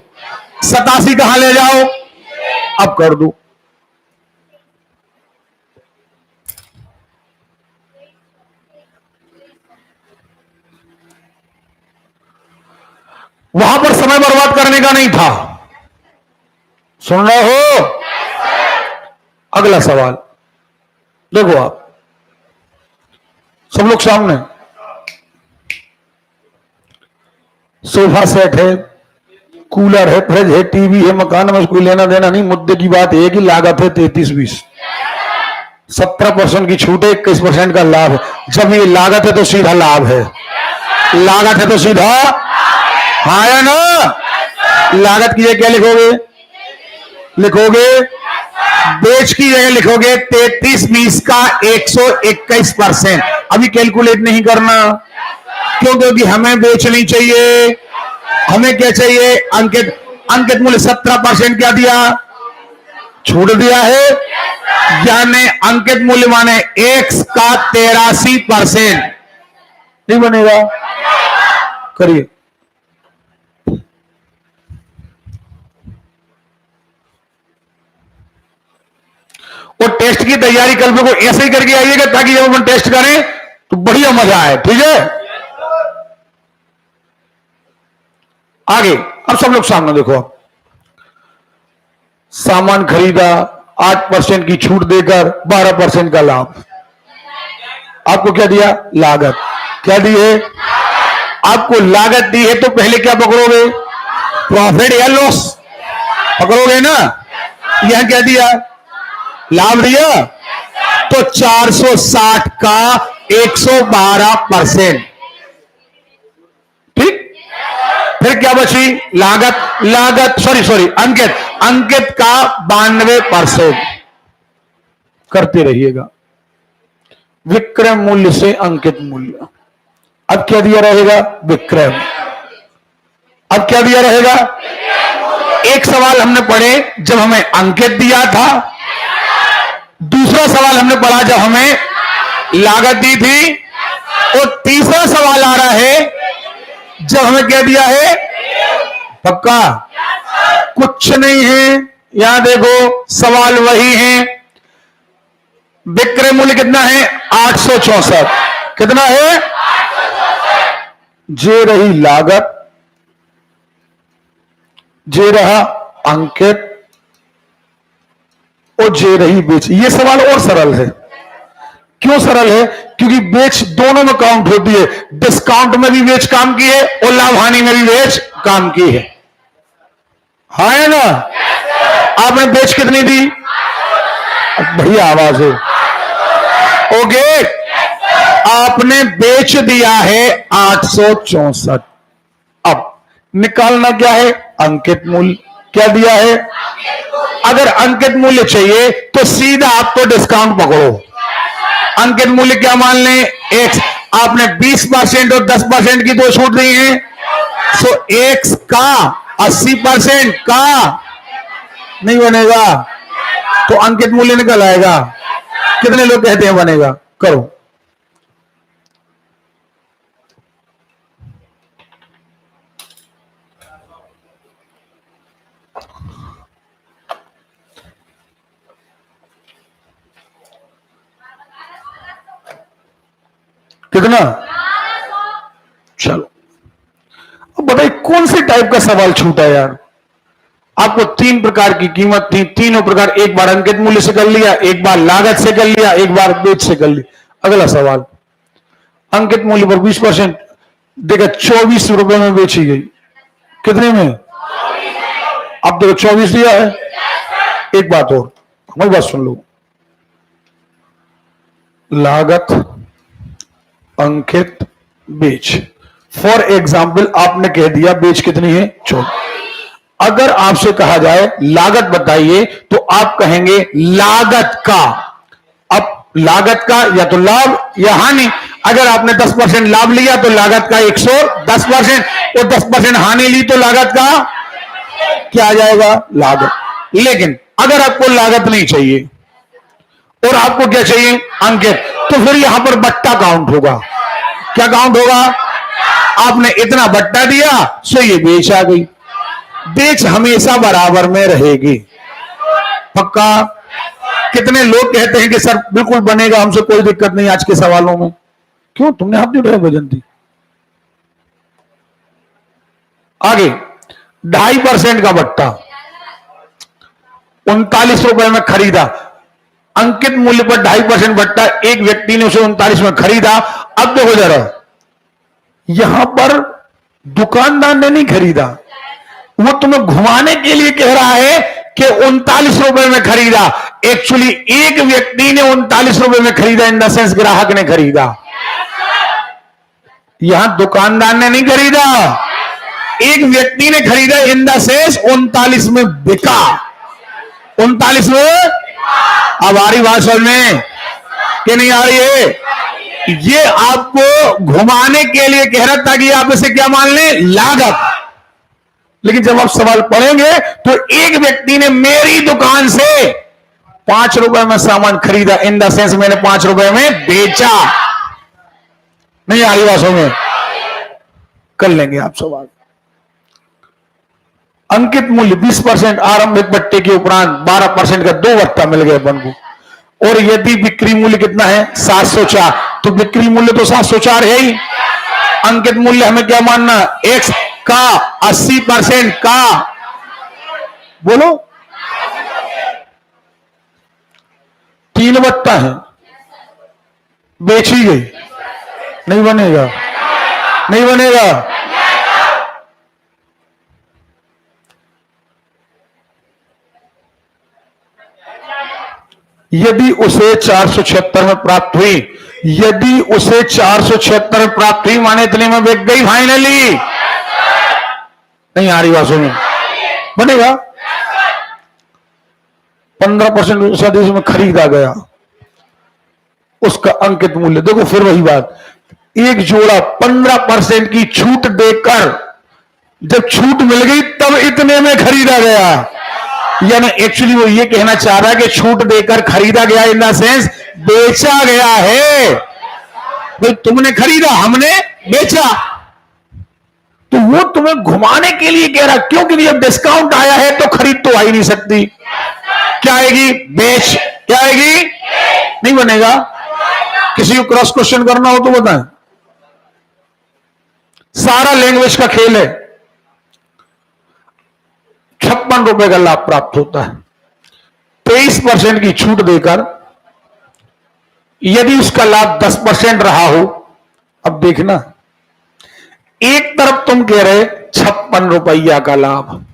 Speaker 1: 87 कहां ले जाओ? अब कर दो। वहां पर समय बर्बाद करने का नहीं था, सुन रहे हो? अगला सवाल देखो आप सब लोग सामने, सोफा सेट है, कूलर है, फ्रिज है, टीवी है, मकान में कोई लेना देना नहीं। मुद्दे की बात है कि लागत है 3320, 17% की छूट है, 21% का लाभ है। जब ये लागत है तो सीधा लाभ है, लागत है तो सीधा, हाँ या ना? लागत की क्या लिखोगे? लिखोगे बेच की जगह लिखोगे 33/20 का 121%। अभी कैलकुलेट नहीं करना, क्यों? क्योंकि हमें बेचनी चाहिए। हमें क्या चाहिए? अंकित अंकित मूल्य 17% क्या दिया? छूट दिया है, यानी अंकित मूल्य माने x का 83%। नहीं बनेगा? करिए। और टेस्ट की तैयारी कल को ऐसे ही करके आइएगा, ताकि जब अपन टेस्ट करें तो बढ़िया मजा आए। ठीक है, आगे अब सब लोग सामने देखो। सामान खरीदा, 8% की छूट देकर 12% का लाभ। आपको क्या दिया? लागत। क्या दी है? आपको लागत दी है, तो पहले क्या पकड़ोगे? प्रॉफिट या लॉस पकड़ोगे ना। यहां क्या दिया? लाभ दिया, तो 460 का 112%। ठीक, फिर क्या बची? लागत सॉरी अंकित का 92%। करते रहिएगा विक्रय मूल्य से अंकित मूल्य। अब क्या दिया रहेगा? विक्रय। अब क्या दिया रहेगा? एक सवाल हमने पढ़े जब हमें अंकित दिया था, दूसरा सवाल हमने पढ़ा जब हमें लागत दी थी, और तीसरा सवाल आ रहा है जब हमें क्या दिया है? पक्का? कुछ नहीं है, यहां देखो सवाल वही है। विक्रय मूल्य कितना है? 864। कितना है? जे रही लागत, जे रहा अंकित, और जे रही बेच। ये सवाल और सरल है। क्यों सरल है? क्योंकि बेच दोनों में काउंट होती है। डिस्काउंट में भी बेच काम की है, और लाभ हानि में भी बेच काम की है। हाँ है ना? आपने बेच कितनी दी? बढ़िया आवाज है। ओके, आपने बेच दिया है 864। अब निकालना क्या है? अंकित मूल्य। क्या दिया है? अगर अंकित मूल्य चाहिए तो सीधा आपको डिस्काउंट पकड़ो। अंकित मूल्य क्या मान लें? x। आपने 20% और 10% की दो छूट दी है, सो x का 80% का नहीं बनेगा, तो अंकित मूल्य निकल आएगा। कितने लोग कहते हैं बनेगा? करो। कितना? चलो अब बताइए कौन से टाइप का सवाल छूटा यार? आपको 3 प्रकार की कीमत थी, तीनों प्रकार एक बार अंकित मूल्य से कर लिया, एक बार लागत से कर लिया, एक बार बेच से कर लिया। अगला सवाल, अंकित मूल्य पर 20% देखा 24 रुपए में बेची गई। कितने में? अब देखो 24 दिया है। एक बात और, हमारी बात सुन लो। लागत, अंकित, बेच। फॉर एग्जाम्पल आपने कह दिया बेच कितनी है? 24। अगर आपसे कहा जाए लागत बताइए, तो आप कहेंगे लागत का। अब लागत का या तो लाभ या हानि। अगर आपने 10% लाभ लिया तो लागत का 110%, और 10% हानि ली तो लागत का क्या आ जाएगा? लागत। लेकिन अगर आपको लागत नहीं चाहिए और आपको क्या चाहिए? अंकित, तो फिर यहां पर बट्टा काउंट होगा। क्या काउंट होगा? आपने इतना बट्टा दिया, सो ये बेच आ गई। बेच हमेशा बराबर में रहेगी। पक्का? कितने लोग कहते हैं कि सर बिल्कुल बनेगा, हमसे कोई दिक्कत नहीं आज के सवालों में? क्यों? तुमने हाथ नहीं उठाया वजंती? आगे 2.5% का बट्टा 39 रुपए में खरीदा। अंकित मूल्य पर 2.5% बट्टा, एक व्यक्ति ने उसे 39 में खरीदा। अब देखो जरा, यहां पर दुकानदार ने नहीं खरीदा, वो तुम्हें घुमाने के लिए कह रहा है कि 39 रुपए में खरीदा। एक्चुअली एक व्यक्ति ने 39 रुपए में खरीदा, इन द सेंस ग्राहक ने खरीदा। यहां दुकानदार ने नहीं खरीदा, एक व्यक्ति ने खरीदा, इन द सेंस 39 में बिका। 39 में अब आ रही बात समझ में कि नहीं आ रही है? ये आपको घुमाने के लिए कह रहा था कि आप इसे क्या मान लें, लागत। लेकिन जब आप सवाल पढ़ेंगे तो एक व्यक्ति ने मेरी दुकान से 5 रुपए में सामान खरीदा, इन द सेंस मैंने 5 रुपए में बेचा। नहीं आ रही बातों में? कर लेंगे आप सवाल। अंकित मूल्य 20% आरंभिक भट्टे के उपरांत 12% का 2 भट्टा मिल गया अपन को। और यदि बिक्री मूल्य कितना है 704, तो बिक्री मूल्य तो 704 है ही। अंकित मूल्य हमें क्या मानना, एक्स का 80% का, बोलो 3 भट्टा है, बेची गई, नहीं बनेगा, नहीं बनेगा। यदि उसे 476 में प्राप्त हुई, यदि उसे 476 में प्राप्त हुई माने इतने में बिक गई फाइनली। नहीं आ रही बातों में? बनेगा। 15% से अधिक में खरीदा गया, उसका अंकित मूल्य देखो, फिर वही बात, एक जोड़ा 15% की छूट देकर जब छूट मिल गई तब इतने में खरीदा गया। यानी एक्चुअली वो ये कहना चाह रहा है कि छूट देकर खरीदा गया इन द सेंस बेचा गया है। भाई तुमने खरीदा, हमने बेचा, तो वो तुम्हें घुमाने के लिए कह रहा, क्योंकि जब डिस्काउंट आया है तो खरीद तो आ ही नहीं सकती। क्या आएगी, बेच। क्या आएगी, नहीं बनेगा। किसी को क्रॉस क्वेश्चन करना हो तो बताएं। सारा लैंग्वेज का खेल है। 56 रुपए का लाभ प्राप्त होता है 23% की छूट देकर। यदि उसका लाभ 10% रहा हो, अब देखना, एक तरफ तुम कह रहे 56 रुपया का लाभ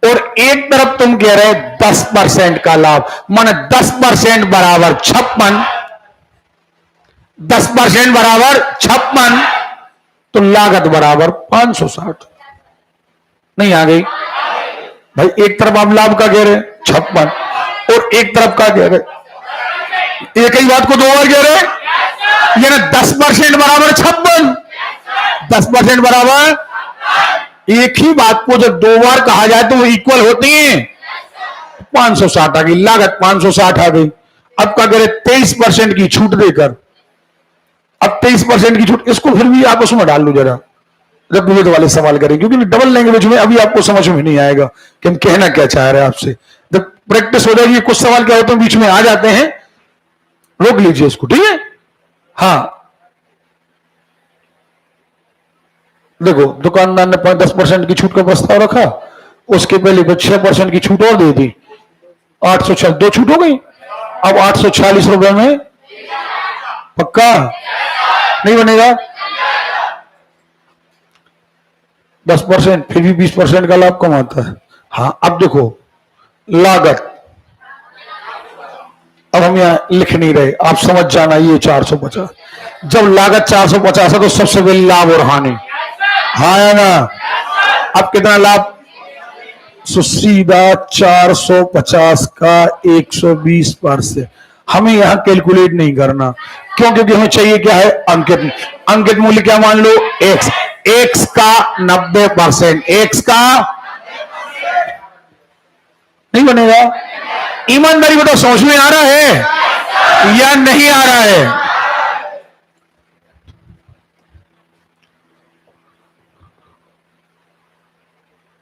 Speaker 1: और एक तरफ तुम कह रहे 10% का लाभ, माने 10% बराबर 56, 10% बराबर 56, तो लागत बराबर 560। नहीं आ गई भाई? एक तरफ आप लाभ का कह रहे 56 और एक तरफ का कह रहे, एक ही बात को 2 बार कह रहे, यानी 10% बराबर 56, 10% बराबर, एक ही बात को जब 2 बार कहा जाए तो वो इक्वल होती है। 560 आ गई लागत, 560 आ गई। अब क्या करें, 23% की छूट देकर, अब 23% की छूट, इसको फिर भी आप उसमें डाल लो जरा, जब विविध वाले सवाल करें, क्योंकि डबल लैंग्वेज में अभी आपको समझ में नहीं आएगा कि हम कहना क्या चाह रहे हैं आपसे। जब प्रैक्टिस हो जाएगी, कुछ सवाल क्या होते हैं बीच में आ जाते हैं, रोक लीजिए इसको, ठीक है? हाँ देखो, दुकानदार ने 10% की छूट का प्रस्ताव रखा, उसके पहले 6% की छूट और दे दी, 846, 2 छूट हो गई। अब 846 रुपए में पक्का नहीं बनेगा। 10% फिर भी 20% का लाभ कमाता है। हाँ अब देखो लागत, अब हम यहां लिख नहीं रहे, आप समझ जाना, ये 450, जब लागत 450 है तो सबसे पहले लाभ और हानि, हाँ है ना? अब कितना लाभ, सीधा 450 का 120%। हमें यहां कैलकुलेट नहीं करना, क्यों? क्योंकि हमें चाहिए क्या है, अंकित। अंकित मूल्य क्या मान लो, एक्स, एक्स का 90%, एक्स का नहीं बनेगा। ईमानदारी बताओ, समझ में आ रहा है या नहीं आ रहा है?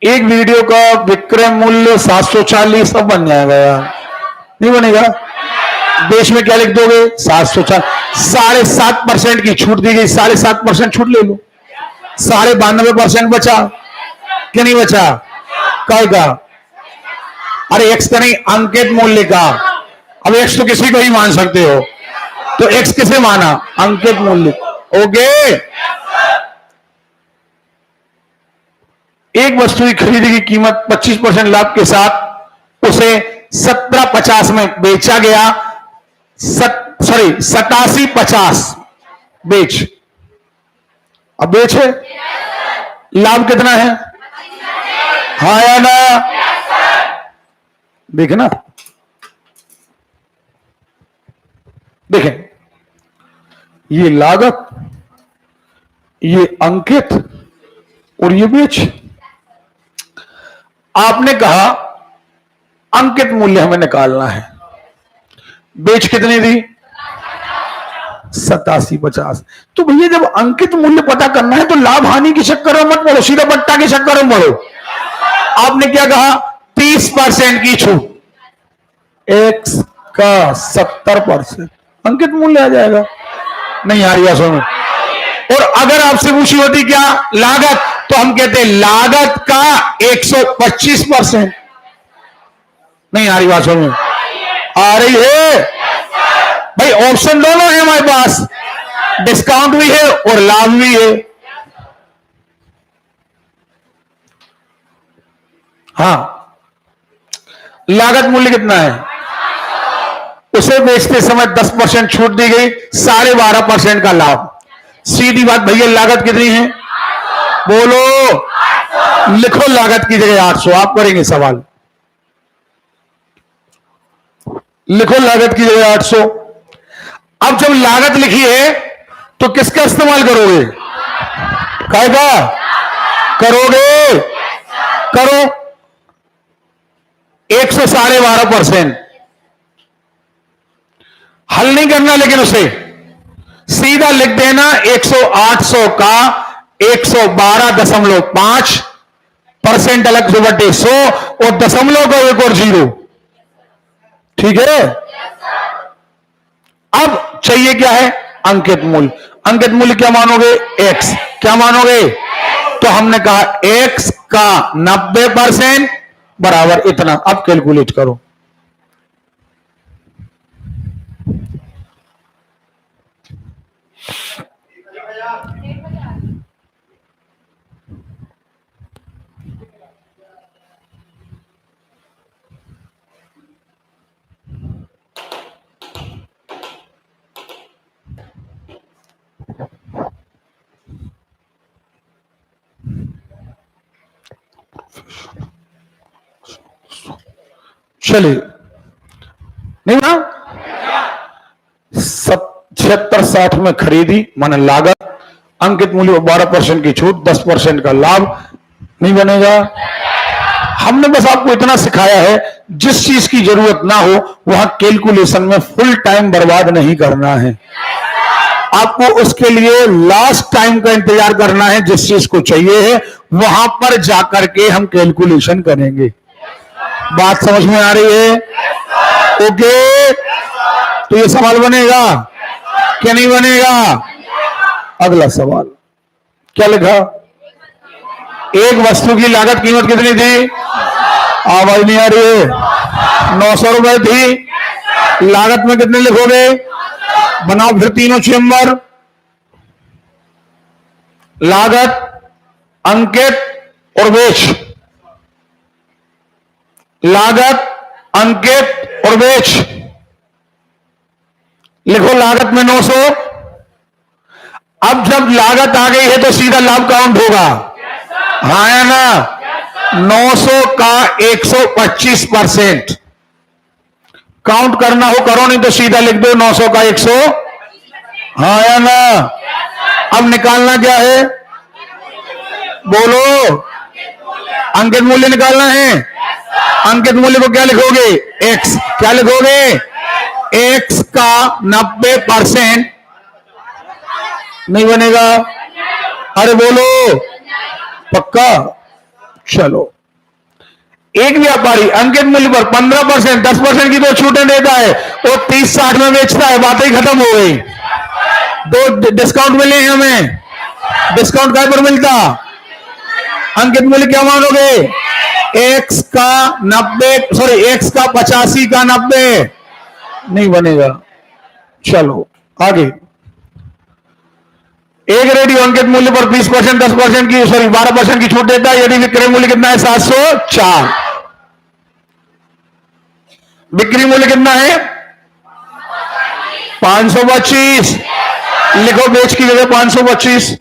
Speaker 1: एक वीडियो का विक्रय मूल्य 740 अब बन जाएगा यार, नहीं बनेगा। देश में क्या लिख दोगे, 740, 7.5% की छूट दी गई, 7.5% छूट ले लो, 92% बचा कि नहीं बचा? काय का? अरे एक्स का नहीं, अंकित मूल्य का। अब एक्स तो किसी को ही मान सकते हो, तो एक्स किसे माना, अंकित मूल्य। ओके, एक वस्तु की खरीदी की कीमत 25% लाभ के साथ उसे 1750 में बेचा गया, 8750 बेच। अब बेचे, लाभ कितना है, हाँ या ना? देखना, देखें, ये लागत, ये अंकित और ये बेच। आपने कहा अंकित मूल्य हमें निकालना है, बेच कितनी थी? 87.50। तो भैया जब अंकित मूल्य पता करना है तो लाभ हानि के चक्कर में मत पड़ो, सीधा बट्टा के चक्कर में पड़ो। आपने क्या कहा? 30% की छूट, एक्स का 70% अंकित मूल्य आ जाएगा। नहीं आ रही सुनो। और अगर आपसे पूछी होती क्या लागत, तो हम कहते हैं लागत का 125%। नहीं आ रही बात समझ? आ रही है भाई। ऑप्शन दोनों है हमारे पास, डिस्काउंट भी है और लाभ भी है। हाँ, लागत मूल्य कितना है? उसे बेचते समय 10% छूट दी गई, 12.5% का लाभ। सीधी बात भैया, लागत कितनी है? बोलो। लिखो लागत की जगह 800। आप करेंगे सवाल, लिखो लागत की जगह 800। अब जब लागत लिखी है तो किसका इस्तेमाल करोगे? काय का करोगे? करो 112.5%। हल नहीं करना, लेकिन उसे सीधा लिख देना 800 का 112.5% अलग से बटे 100 और दशमलव का एक और 0। ठीक है। अब चाहिए क्या है? अंकित मूल्य। अंकित मूल्य क्या मानोगे? x। क्या मानोगे? तो हमने कहा x का 90% बराबर इतना। अब कैलकुलेट करो। चलिए, नहीं ना? 76-60 में खरीदी माने लागत, अंकित मूल्य 12% की छूट, 10% का लाभ। नहीं बनेगा। हमने बस आपको इतना सिखाया है, जिस चीज की जरूरत ना हो वहां कैलकुलेशन में फुल टाइम बर्बाद नहीं करना है। आपको उसके लिए लास्ट टाइम का इंतजार करना है। जिस चीज को चाहिए है वहां पर जाकर के हम कैलकुलेशन करेंगे। बात समझ में आ रही है? ओके। तो ये सवाल बनेगा क्या नहीं बनेगा? अगला सवाल क्या लिखा? एक वस्तु की लागत कीमत कितनी थी? आवाज नहीं आ रही है। 900 रुपए थी। लागत में कितने लिखोगे? बनाओ फिर तीनों चेम्बर। लागत, अंकित और बेच। लागत, अंकित और बेच। लिखो लागत में 900। अब जब लागत आ गई है तो सीधा लाभ काउंट होगा। हाँ या ना? 900 का 125% काउंट करना हो करो, नहीं तो सीधा लिख दो 900 का 100। हाँ या ना? अब निकालना क्या है? बोलो। अंकित मूल्य निकालना है। अंकित मूल्य को क्या लिखोगे? x। क्या लिखोगे? x का 90%। नहीं बनेगा? अरे बोलो, पक्का? चलो, एक व्यापारी अंकित मूल्य पर 15%, 10% की 2 छूटें देता है और 30-60 में बेचता है। बातें ही खत्म हो गई। 2 डिस्काउंट मिले हमें। डिस्काउंट काय पर मिलता? अंकित मूल्य क्या मानोगे? x का 85 का 90। नहीं बनेगा। चलो आगे। एक रेडियो अंकित मूल्य पर 20%, 10% की 12% की छूट देता है यदि विक्रय मूल्य कितना है? 704। बिक्री मूल्य कितना है? 525। लिखो बेच की जगह 525।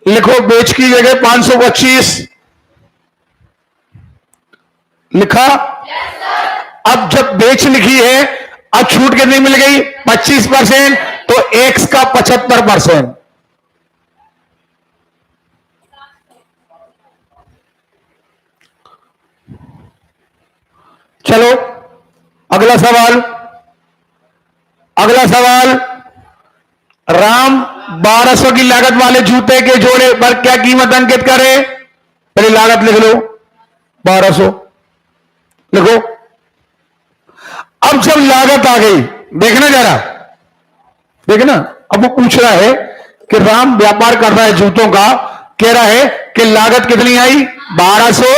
Speaker 1: लिखो बेच की जगह 525 लिखा। अब जब बेच लिखी है, अब छूट कितनी मिल गई? 25%। तो एक्स का 75%। चलो अगला सवाल। अगला सवाल, राम 1200 की लागत वाले जूते के जोड़े पर क्या कीमत अंकित करे? पहले लागत लिख लो, 1200 लिखो। अब जब लागत आ गई, देखना जरा, देखना, अब वो पूछ रहा है कि राम व्यापार कर रहा है जूतों का, कह रहा है कि लागत कितनी आई? 1200।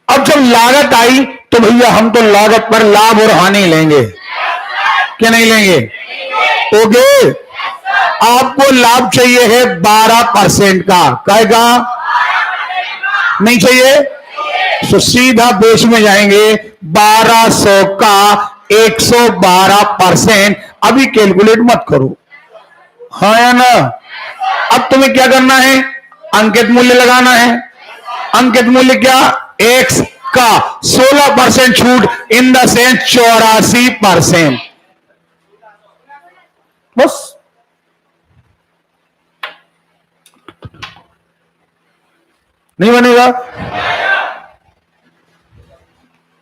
Speaker 1: अब जब लागत आई तो भैया हम तो लागत पर लाभ और हानि लेंगे, क्या नहीं लेंगे? ओके, आपको लाभ चाहिए है 12% का, काय का नहीं चाहिए? तो सीधा बेच में जाएंगे, 1200 का 112%। अभी कैलकुलेट मत करो, हाँ या ना? अब तुम्हें क्या करना है? अंकित मूल्य लगाना है। अंकित मूल्य क्या? एक्स का 16% छूट, इन द सेंस 84%। बस नहीं बनेगा।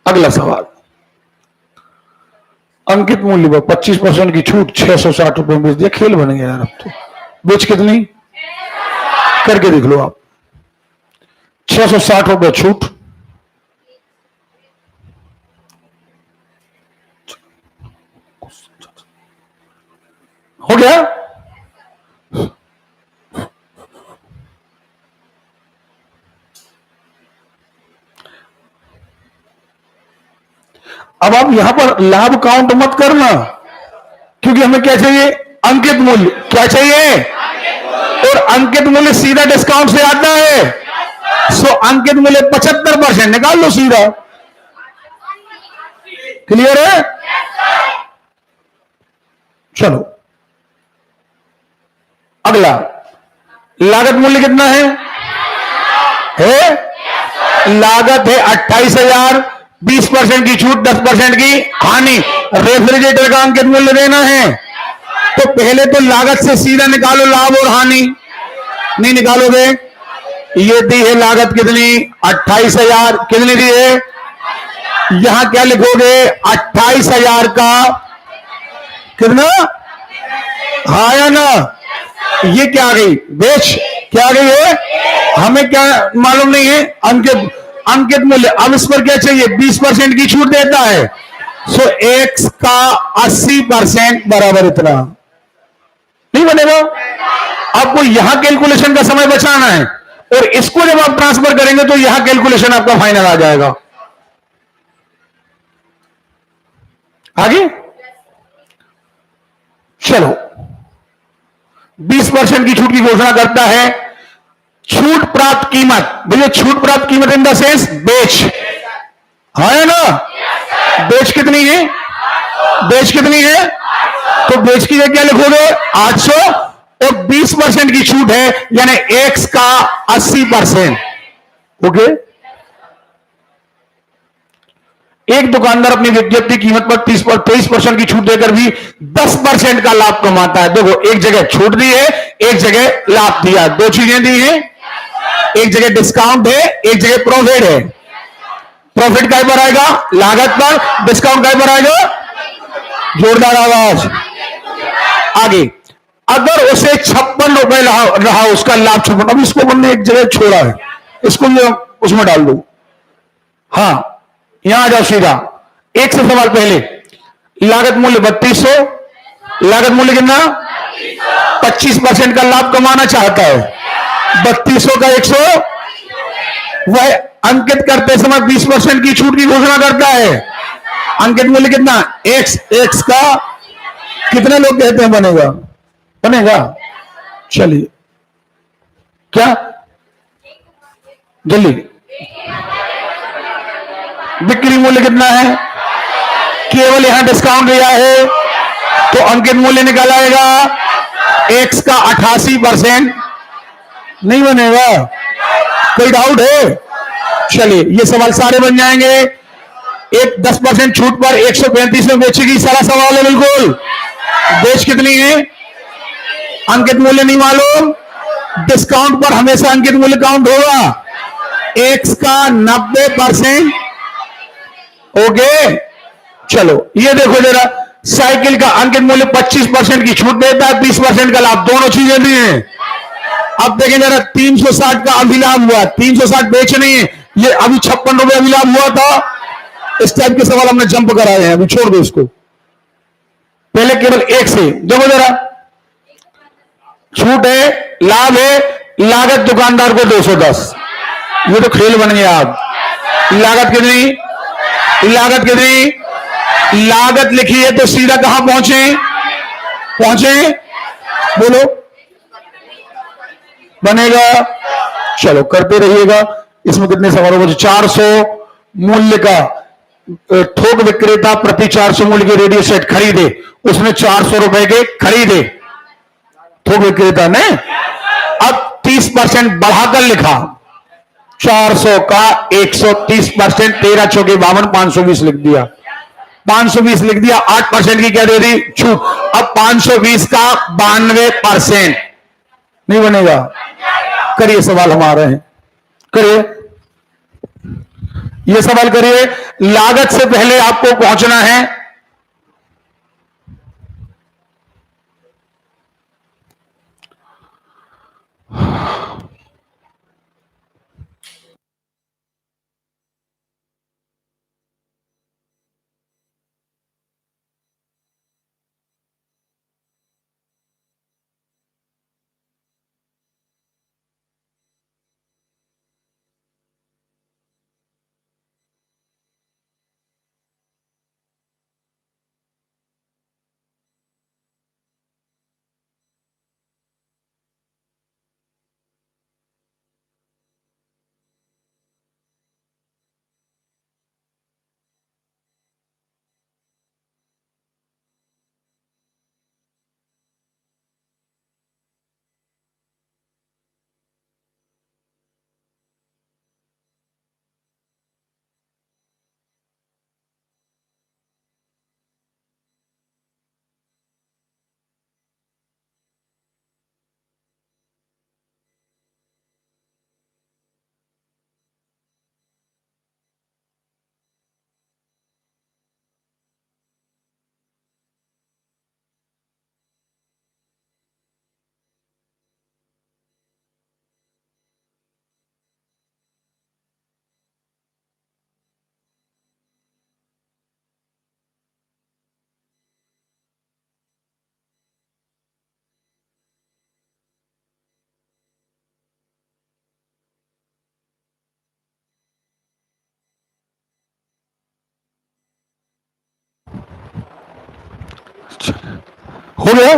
Speaker 1: अगला सवाल, अंकित मूल्य पर 25% की छूट, 660 रुपए में बेच दिया। खेल बन गया यार। अब तो बेच कितनी? करके देख लो आप, 660 रुपए छूट, हो गया। अब आप यहां पर लाभ काउंट मत करना, क्योंकि हमें क्या चाहिए? अंकित मूल्य। क्या चाहिए? और अंकित मूल्य सीधा डिस्काउंट से आता है। सो अंकित मूल्य 75% निकाल लो सीधा। क्लियर है? चलो अगला, लागत मूल्य कितना है? लागत है 28,000, 20% की छूट, 10% की हानि। रेफ्रिजरेटर का अंकित मूल्य देना है, तो पहले तो लागत से सीधा निकालो लाभ और हानि। नहीं निकालोगे? ये दी है लागत कितनी? 28,000। कितनी दी है? यहां क्या लिखोगे? 28,000 का कितना? हाँ या ना? ये क्या आ गई? बेच। क्या आ गई है? हमें क्या मालूम नहीं है? अंकित, अंकित मूल्य। अब इस पर क्या चाहिए? 20% की छूट देता है। सो एक्स का 80% बराबर इतना। नहीं बनेगा? आपको यहां कैलकुलेशन का समय बचाना है, और इसको जब आप ट्रांसफर करेंगे तो यहां कैलकुलेशन आपका फाइनल आ जाएगा। आगे चलो, 20% की छूट की घोषणा करता है। छूट प्राप्त कीमत, भैया छूट प्राप्त कीमत इन द सेंस बेच, है ना? बेच कितनी है? बेच कितनी है? तो बेच की जगह क्या लिखोगे? 800, और 20% की छूट है, यानी एक्स का 80%। ओके, एक दुकानदार अपनी विज्ञप्ति कीमत पर 23% की छूट देकर भी 10% का लाभ कमाता है। देखो, एक जगह छूट दी है, एक जगह लाभ दिया, दो चीजें दी हैं। एक जगह डिस्काउंट है, एक जगह प्रॉफिट है। प्रॉफिट काय पर आएगा? लागत पर। डिस्काउंट काय पर आएगा? जोरदार आवाज। आगे, अगर उसे 56 रुपए रहा उसका लाभ 56, अब इसको हमने एक जगह छोड़ा है, इसको उसमें डाल दो। हाँ, यहां आ जाओ सीधा। एक से सवाल पहले, लागत मूल्य 3200, लागत मूल्य कितना? 25% का लाभ कमाना चाहता है। 3200 का 100, वह अंकित करते समय 20% की छूट की घोषणा करता है। अंकित मूल्य कितना? एक्स। एक्स का कितने लोग कहते हैं बनेगा? बनेगा? चलिए, क्या जल्दी, बिक्री मूल्य कितना है? केवल यहां डिस्काउंट दिया है, तो अंकित मूल्य निकल आएगा एक्स का 88%। नहीं बनेगा? कोई डाउट है? चलिए, ये सवाल सारे बन जाएंगे। एक 10% छूट पर 135 में बेचेगी, सारा सवाल है बिल्कुल। बेच कितनी है? अंकित मूल्य नहीं मालूम, डिस्काउंट पर हमेशा अंकित मूल्य काउंट होगा। एक्स का 90%। ओके, चलो ये देखो जरा, साइकिल का अंकित मूल्य 25% की छूट देता है, 20% का लाभ, दोनों चीजें दी हैं। अब देखें जरा, 360 का अभिलाभ हुआ, 360 बेच नहीं है, ये अभी 56 रुपए अभिलाभ हुआ था। इस टाइप के सवाल हमने जंप कराए हैं, अभी छोड़ दो इसको, पहले केवल एक से देखो जरा। छूट है, लाभ है, लागत दुकानदार को 210, ये तो खेल बन गया। आप लागत कितनी? लागत कितनी? लागत लिखी है तो सीधा कहां पहुंचे? बोलो, बनेगा। चलो करते रहिएगा। इसमें कितने सवालों को? 400 मूल्य का थोक विक्रेता प्रति 400 मूल्य के रेडियो सेट खरीदे, उसने 400 रुपए के खरीदे थोक विक्रेता ने। अब 30% बढ़ाकर लिखा, 400 का 130%, 13 चौके 52, 520 लिख दिया। 520 लिख दिया, 8% की क्या दे दी? छूट। अब 520 का 92% नहीं बनेगा। करिए सवाल हम आ रहे हैं, करिए ये सवाल करिए। लागत से पहले आपको पहुंचना है हो गया।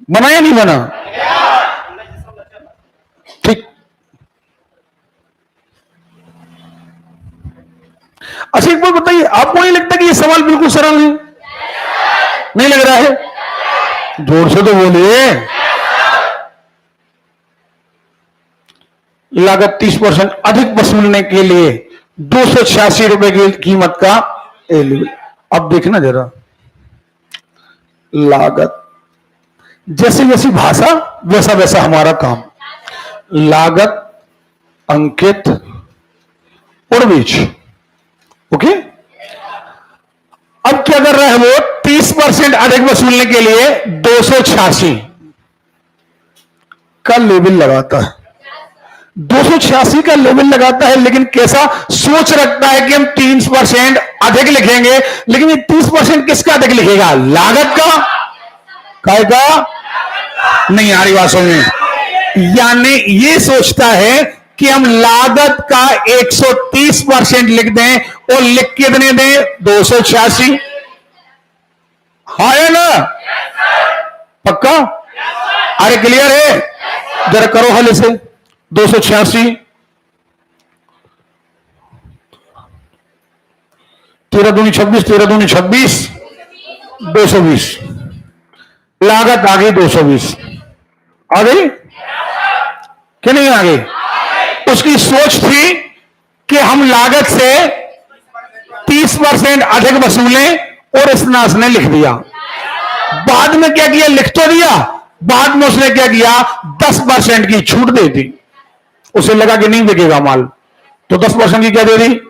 Speaker 1: बना या नहीं बना? ठीक। अच्छा एक बात बताइए, आपको नहीं लगता कि ये सवाल बिल्कुल सरल है? नहीं लग रहा है? जोर से तो बोलिए। लागत 30% अधिक वसूलने के लिए 286 रुपए की कीमत का एलिवेटर। अब देखना जरा, लागत जैसी जैसी भाषा वैसा वैसा हमारा काम। लागत, अंकित और बीच। ओके, अब क्या कर रहा है वो? 30% अधिक वसूलने के लिए 286 का लेबल लगाता है। 286 का लेवल लगाता है, लेकिन कैसा सोच रखता है कि हम 30% अधिक लिखेंगे, लेकिन ये 30% किसका अधिक लिखेगा? लागत का? काय का? नहीं आ रही बात समझ में। यानी ये सोचता है कि हम लागत का 130% लिख दें और लिख कितने दें? 286। हाँ है ना? पक्का? अरे क्लियर है? जरा करो हल इसे। 286, 13 दूनी 26, 13 दूनी 26, 220। लागत आ गई 220। आ गई कि नहीं आ गई? उसकी सोच थी कि हम लागत से 30% अधिक वसूलें, और इस नास ने लिख दिया। बाद में क्या किया, लिख तो दिया, बाद में उसने क्या किया, 10% की छूट दे दी। उसे लगा कि नहीं बिकेगा माल, तो 10% की क्या दे दी,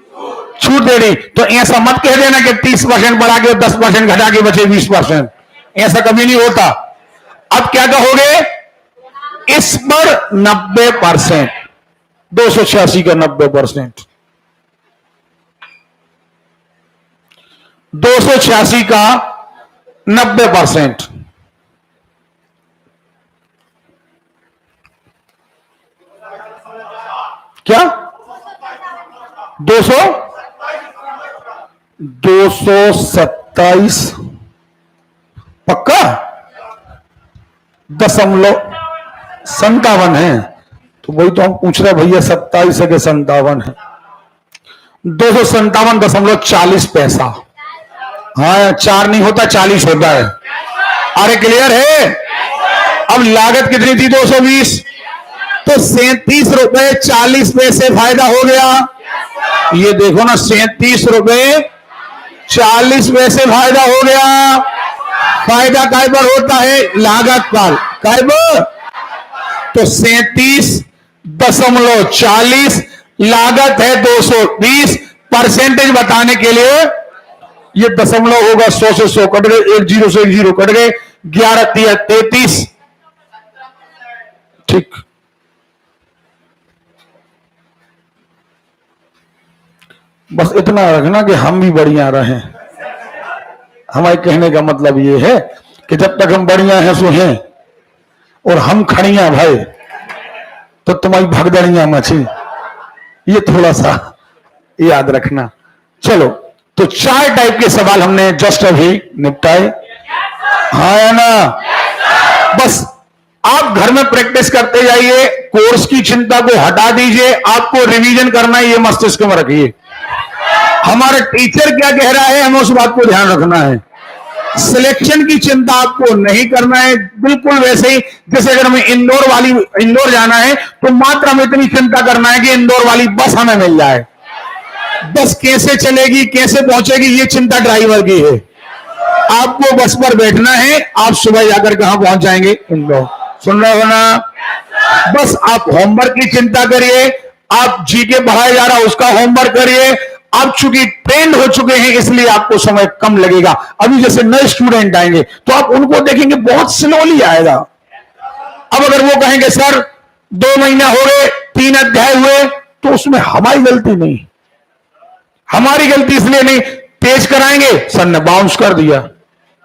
Speaker 1: छूट दे दी। तो ऐसा मत कह देना कि 30% बढ़ा के 10% घटा के बचे 20%, ऐसा कभी नहीं होता। अब क्या कहोगे, इस पर 90%, 286 का 90%, 286 का 90%, क्या 227 पक्का 0.57 है। तो वही तो हम पूछ रहे भैया 27 है कि 57 है। 257.40 पैसा। हाँ, 4 नहीं होता 40 होता है। अरे क्लियर है। अब लागत कितनी थी, 220, तो 37 रुपए 40 पैसे फायदा हो गया। ये देखो ना, 37 रुपए 40 पैसे फायदा हो गया। फायदा काय पर होता है, लागत पर। काय पर, तो 37.40 लागत है 220, परसेंटेज बताने के लिए ये दशमलव होगा, 100 से 100 कट गए, 1 जीरो से 1 जीरो कट गए, 11 3 33, ठीक। बस इतना रखना कि हम भी बढ़िया रहें। हमारे कहने का मतलब ये है कि जब तक हम बढ़िया हैं सो हैं, और हम खड़िया भाई, तो तुम्हारी भगदड़िया मची। ये थोड़ा सा याद रखना। चलो, तो 4 टाइप के सवाल हमने जस्ट अभी निपटाए। हाँ या ना? बस आप घर में प्रैक्टिस करते जाइए, कोर्स की चिंता को हटा दीजिए, आपको रिवीजन करना है, ये मस्तिष्क में रखिए। हमारा टीचर क्या कह रहा है, हमें उस बात को ध्यान रखना है। सिलेक्शन की चिंता आपको नहीं करना है, बिल्कुल वैसे ही जैसे अगर हमें इंदौर जाना है, तो मात्र हमें इतनी चिंता करना है कि इंदौर वाली बस हमें मिल जाए। बस कैसे चलेगी, कैसे पहुंचेगी, ये चिंता ड्राइवर की है। आपको बस पर बैठना है, आप सुबह जाकर कहां पहुंच जाएंगे, इंदौर। सुन रहे हो ना? बस आप होमवर्क की चिंता करिए, आप जीके पढ़ाया जा रहा उसका होमवर्क करिए। आप चूंकि ट्रेंड हो चुके हैं, इसलिए आपको समय कम लगेगा। अभी जैसे नए स्टूडेंट आएंगे तो आप उनको देखेंगे बहुत स्लोली आएगा। अब अगर वो कहेंगे सर 2 महीने हो गए, 3 अध्याय हुए, तो उसमें हमारी गलती नहीं। हमारी गलती इसलिए नहीं, तेज कराएंगे, सर ने बाउंस कर दिया,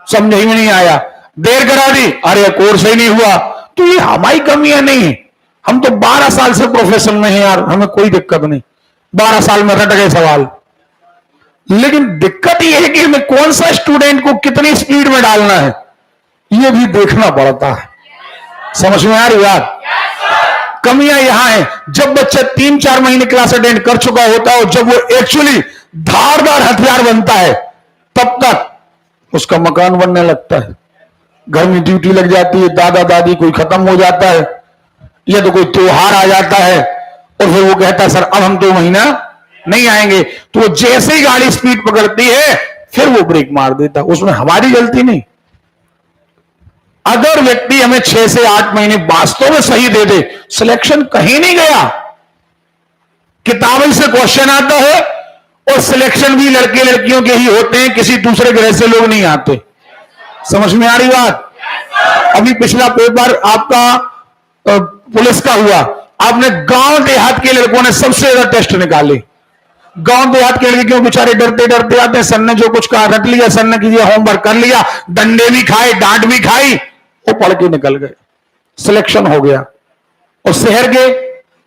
Speaker 1: समझ ही में नहीं आया, देर करा दी, अरे कोर्स ही नहीं हुआ। तो ये हमारी कमियां नहीं है। हम तो 12 साल से प्रोफेशन में हैं यार, हमें कोई दिक्कत नहीं, 12 साल में रट गए सवाल। लेकिन दिक्कत यह है कि हमें कौन सा स्टूडेंट को कितनी स्पीड में डालना है, यह भी देखना पड़ता है। समझ में आ रही बात? कमियां यहां है, जब बच्चा 3-4 महीने क्लास अटेंड कर चुका होता है और जब वो एक्चुअली धारदार हथियार बनता है, तब तक उसका मकान बनने लगता है, घर में ड्यूटी लग जाती है, दादा दादी कोई खत्म हो जाता है, या तो कोई त्योहार आ जाता है, और फिर वो कहता है सर अब हम 2 महीना नहीं आएंगे। तो वो जैसे ही गाड़ी स्पीड पकड़ती है, फिर वो ब्रेक मार देता है, उसमें हमारी गलती नहीं। अगर व्यक्ति हमें 6 से 8 महीने वास्तव में सही दे दे, सिलेक्शन कहीं नहीं गया। किताबों से क्वेश्चन आता है, और सिलेक्शन भी लड़के लड़कियों के ही होते हैं, किसी दूसरे ग्रह से लोग नहीं आते। समझ में आ रही बात? अभी पिछला पेपर आपका पुलिस का हुआ, आपने गांव देहात के लड़कों ने सबसे ज्यादा टेस्ट निकाले। गांव देहात के लड़के क्यों बेचारे डरते डरते आते हैं, सर ने जो कुछ कहा रट लिया, सर ने कीजिए होमवर्क कर लिया, डंडे भी खाए, डांट भी खाई, वो पढ़ के निकल गए, सिलेक्शन हो गया। और शहर के,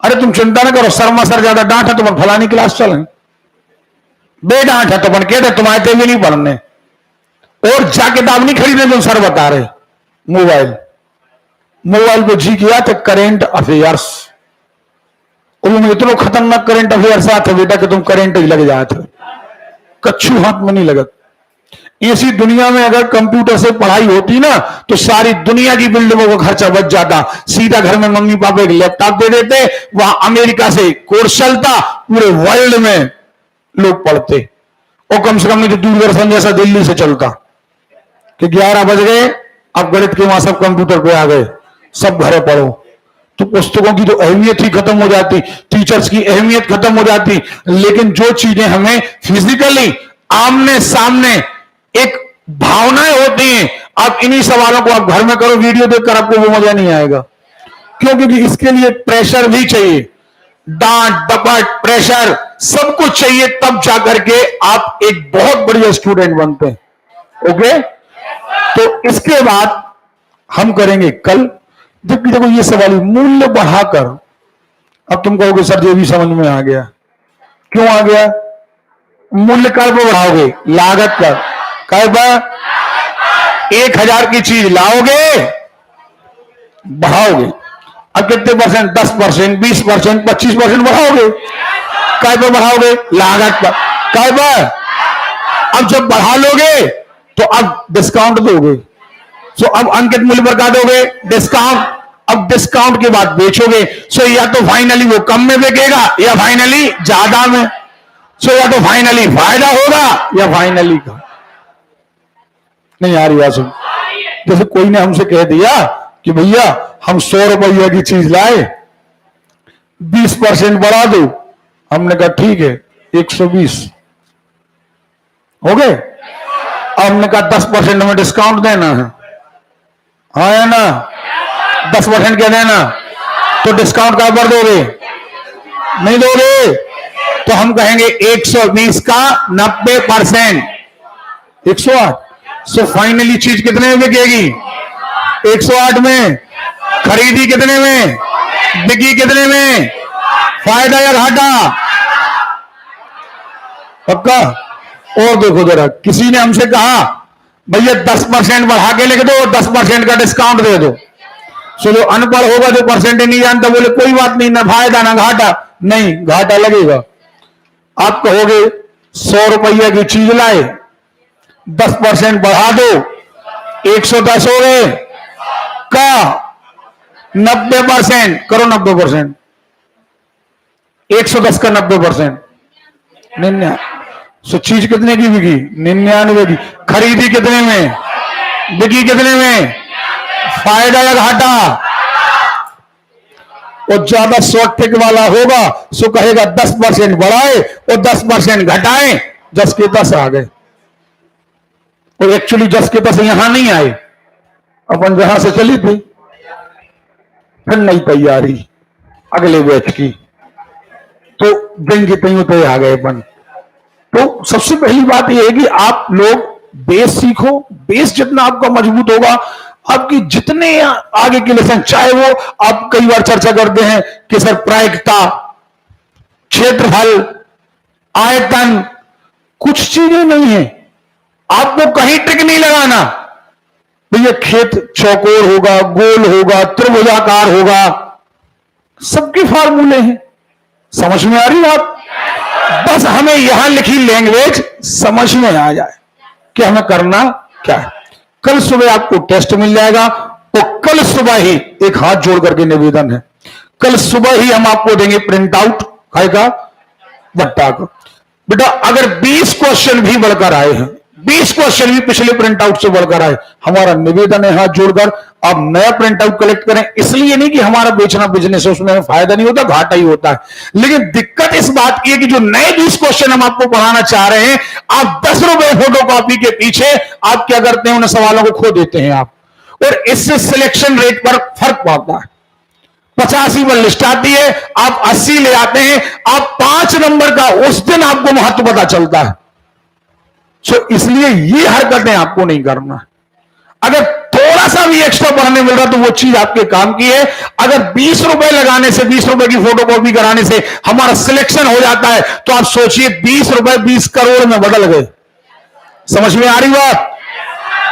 Speaker 1: अरे तुम चिंता ना करो, सर सर ज्यादा डांट है, तुम फलानी क्लास चले, बेडांट है तो बन के तुम आते भी नहीं पढ़ने, और जा किताब नहीं खरीदने जो सर बता रहे। मोबाइल पे जी किया तो करेंट अफेयर्स, उन्होंने इतना खतरनाक करंट अफेयर्स आते बेटा कि तुम करंट ही लग जाते, कच्छू हाथ में नहीं लगत। इसी दुनिया में अगर कंप्यूटर से पढ़ाई होती ना तो सारी दुनिया की बिल्डिंगों का खर्चा बच जाता। सीधा घर में मम्मी पापा एक लैपटॉप दे देते, वहां अमेरिका से कोर्स चलता, पूरे वर्ल्ड में लोग पढ़ते। और कम से कम नहीं तो दूरदर्शन जैसा दिल्ली से चलता कि 11 बज गए, अब गणित के वहां सब कंप्यूटर पे आ गए, सब घरे पढ़ो। तो पुस्तकों की तो अहमियत ही खत्म हो जाती, टीचर्स की अहमियत खत्म हो जाती। लेकिन जो चीजें हमें फिजिकली आमने सामने एक भावनाएं होती हैं, आप इन्हीं सवालों को आप घर में करो, वीडियो देखकर आपको वो मजा नहीं आएगा। क्यों? क्योंकि इसके लिए प्रेशर भी चाहिए, डांट डपट प्रेशर सब कुछ चाहिए, तब जाकर के आप एक बहुत बढ़िया स्टूडेंट बनते हैं। ओके, तो इसके बाद हम करेंगे कल। जबकि देखो ये सवाल मूल्य बढ़ाकर, अब तुम कहोगे सर ये भी समझ में आ गया। क्यों आ गया? मूल्य कर पर बढ़ाओगे, लागत पर। काय पर? 1000 की चीज लाओगे, बढ़ाओगे, अब कितने परसेंट? 10%, 20%, 25% बढ़ाओगे। काय पर बढ़ाओगे? लागत पर। काय पर? अब जब बढ़ा लोगे तो अब डिस्काउंट दोगे, सो अब अंकित मूल्य पर क्या दोगे? डिस्काउंट। अब डिस्काउंट के बाद बेचोगे, सो या तो फाइनली वो कम में बिकेगा या फाइनली ज्यादा में। सो या तो फाइनली फायदा होगा या फाइनली का नहीं आ रही बात सुन। जैसे कोई ने हमसे कह दिया कि भैया हम 100 रुपया की चीज लाए, 20% बढ़ा दो। हमने कहा ठीक है, 120 हो गए। हमने कहा 10% हमें डिस्काउंट देना है, हाँ है ना? 10% क्या देना? तो डिस्काउंट कहां पर दोगे? नहीं दोगे तो हम कहेंगे 120 का 90%, 108। सो फाइनली चीज कितने में बिकेगी? 108 में। खरीदी कितने में? बिकी कितने में? फायदा या घाटा? पक्का? और देखो जरा, किसी ने हमसे कहा भैया 10% बढ़ा के लिख दो, 10% का डिस्काउंट दे दो। सो जो अनपढ़ होगा, जो परसेंट नहीं जानता, बोले कोई बात नहीं, ना फायदा ना घाटा। नहीं, घाटा लगेगा। आप कहोगे 100 रुपया की चीज लाए, 10% बढ़ा दो, 110 हो गए का 90%, करो 90%, 110 का 90%, 99। सो चीज कितने की बिकी? 99 की। खरीदी कितने में? बिकी कितने में? फायदा या घाटा? और ज्यादा स्वैतिक वाला होगा सो कहेगा 10% बढ़ाए और 10% घटाए, 10 के 10 आ गए। और एक्चुअली 10 के 10 यहां नहीं आए, अपन जहां से चली थी, फिर नई तैयारी अगले बैच की, तो दिन की तैयारी पे आ गए अपन। तो सबसे पहली बात यह है कि आप लोग बेस सीखो। बेस जितना आपका मजबूत होगा, आपकी जितने आगे के लेसन, चाहे वो आप कई बार चर्चा करते हैं कि सर प्रायिकता, क्षेत्रफल, आयतन, कुछ चीजें नहीं है, आपको कहीं ट्रिक नहीं लगाना। भैया खेत चौकोर होगा, गोल होगा, त्रिभुजाकार होगा, सबके फार्मूले हैं। समझ में आ रही बात? बस हमें यहां लिखी लैंग्वेज समझ में आ जाए कि हमें करना क्या है। कल सुबह आपको टेस्ट मिल जाएगा, और कल सुबह ही एक हाथ जोड़ करके निवेदन है, कल सुबह ही हम आपको देंगे प्रिंट आउट खाएगा भट्टा का। बेटा अगर 20 क्वेश्चन भी बढ़कर आए हैं, 20 क्वेश्चन भी पिछले प्रिंट आउट से बढ़कर आए, हमारा निवेदन है हाथ जोड़कर आप नया प्रिंट आउट कलेक्ट करें। इसलिए नहीं कि हमारा बेचना बिजनेस है, उसमें हमें फायदा नहीं होता, घाटा ही होता है। लेकिन दिक्कत इस बात की है कि जो नए 20 क्वेश्चन हम आपको पढ़ाना चाह रहे हैं, आप 10 रुपए फोटोकॉपी के पीछे आप क्या करते हैं? उन सवालों को खो देते हैं आप, और इससे सिलेक्शन रेट पर फर्क पड़ता है। 85 पर लिस्ट आती है, आप 80 ले आते हैं, आप 5 नंबर का उस दिन आपको महत्व पता चलता है। सो इसलिए ये हरकतें आपको नहीं करना। अगर थोड़ा सा भी एक्स्ट्रा पढ़ने मिल रहा तो वो चीज आपके काम की है। अगर 20 रुपए लगाने से, 20 रुपए की फोटोकॉपी कराने से हमारा सिलेक्शन हो जाता है, तो आप सोचिए 20 रुपए 20 करोड़ में बदल गए। समझ में आ रही बात?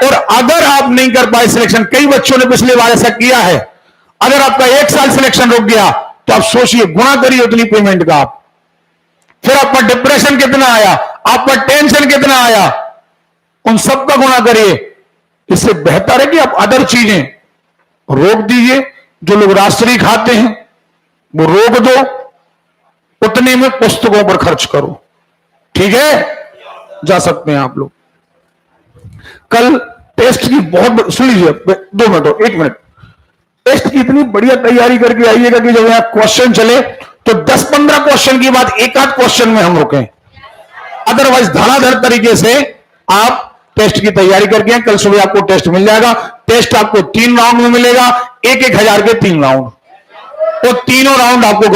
Speaker 1: और अगर आप नहीं कर पाए सिलेक्शन, कई बच्चों ने पिछले बार ऐसा किया है, अगर आपका 1 साल सिलेक्शन रुक गया तो आप सोचिए, गुणा करिए उतनी पेमेंट का आप, फिर आप पर डिप्रेशन कितना आया, आप पर टेंशन कितना आया। उन सब का गुणा करिए। इससे बेहतर है कि आप अदर चीजें रोक दीजिए। जो लोग राष्ट्रीय खाते हैं वो रोक दो, उतने में पुस्तकों पर खर्च करो। ठीक है, जा सकते हैं आप लोग। कल टेस्ट की बहुत, सुन लीजिए 2 मिनट, 1 मिनट। टेस्ट की इतनी बढ़िया तैयारी करके आइएगा कि जब यहां क्वेश्चन चले तो 10-15 क्वेश्चन की बात एक आध क्वेश्चन में हम रुकें। अदरवाइज धड़ाधड़ तरीके से आप टेस्ट की तैयारी करके कल सुबह आपको टेस्ट मिल जाएगा। टेस्ट आपको 3 राउंड में मिलेगा, 1-1 हजार के 3 राउंड। वो तीनों राउंड आपको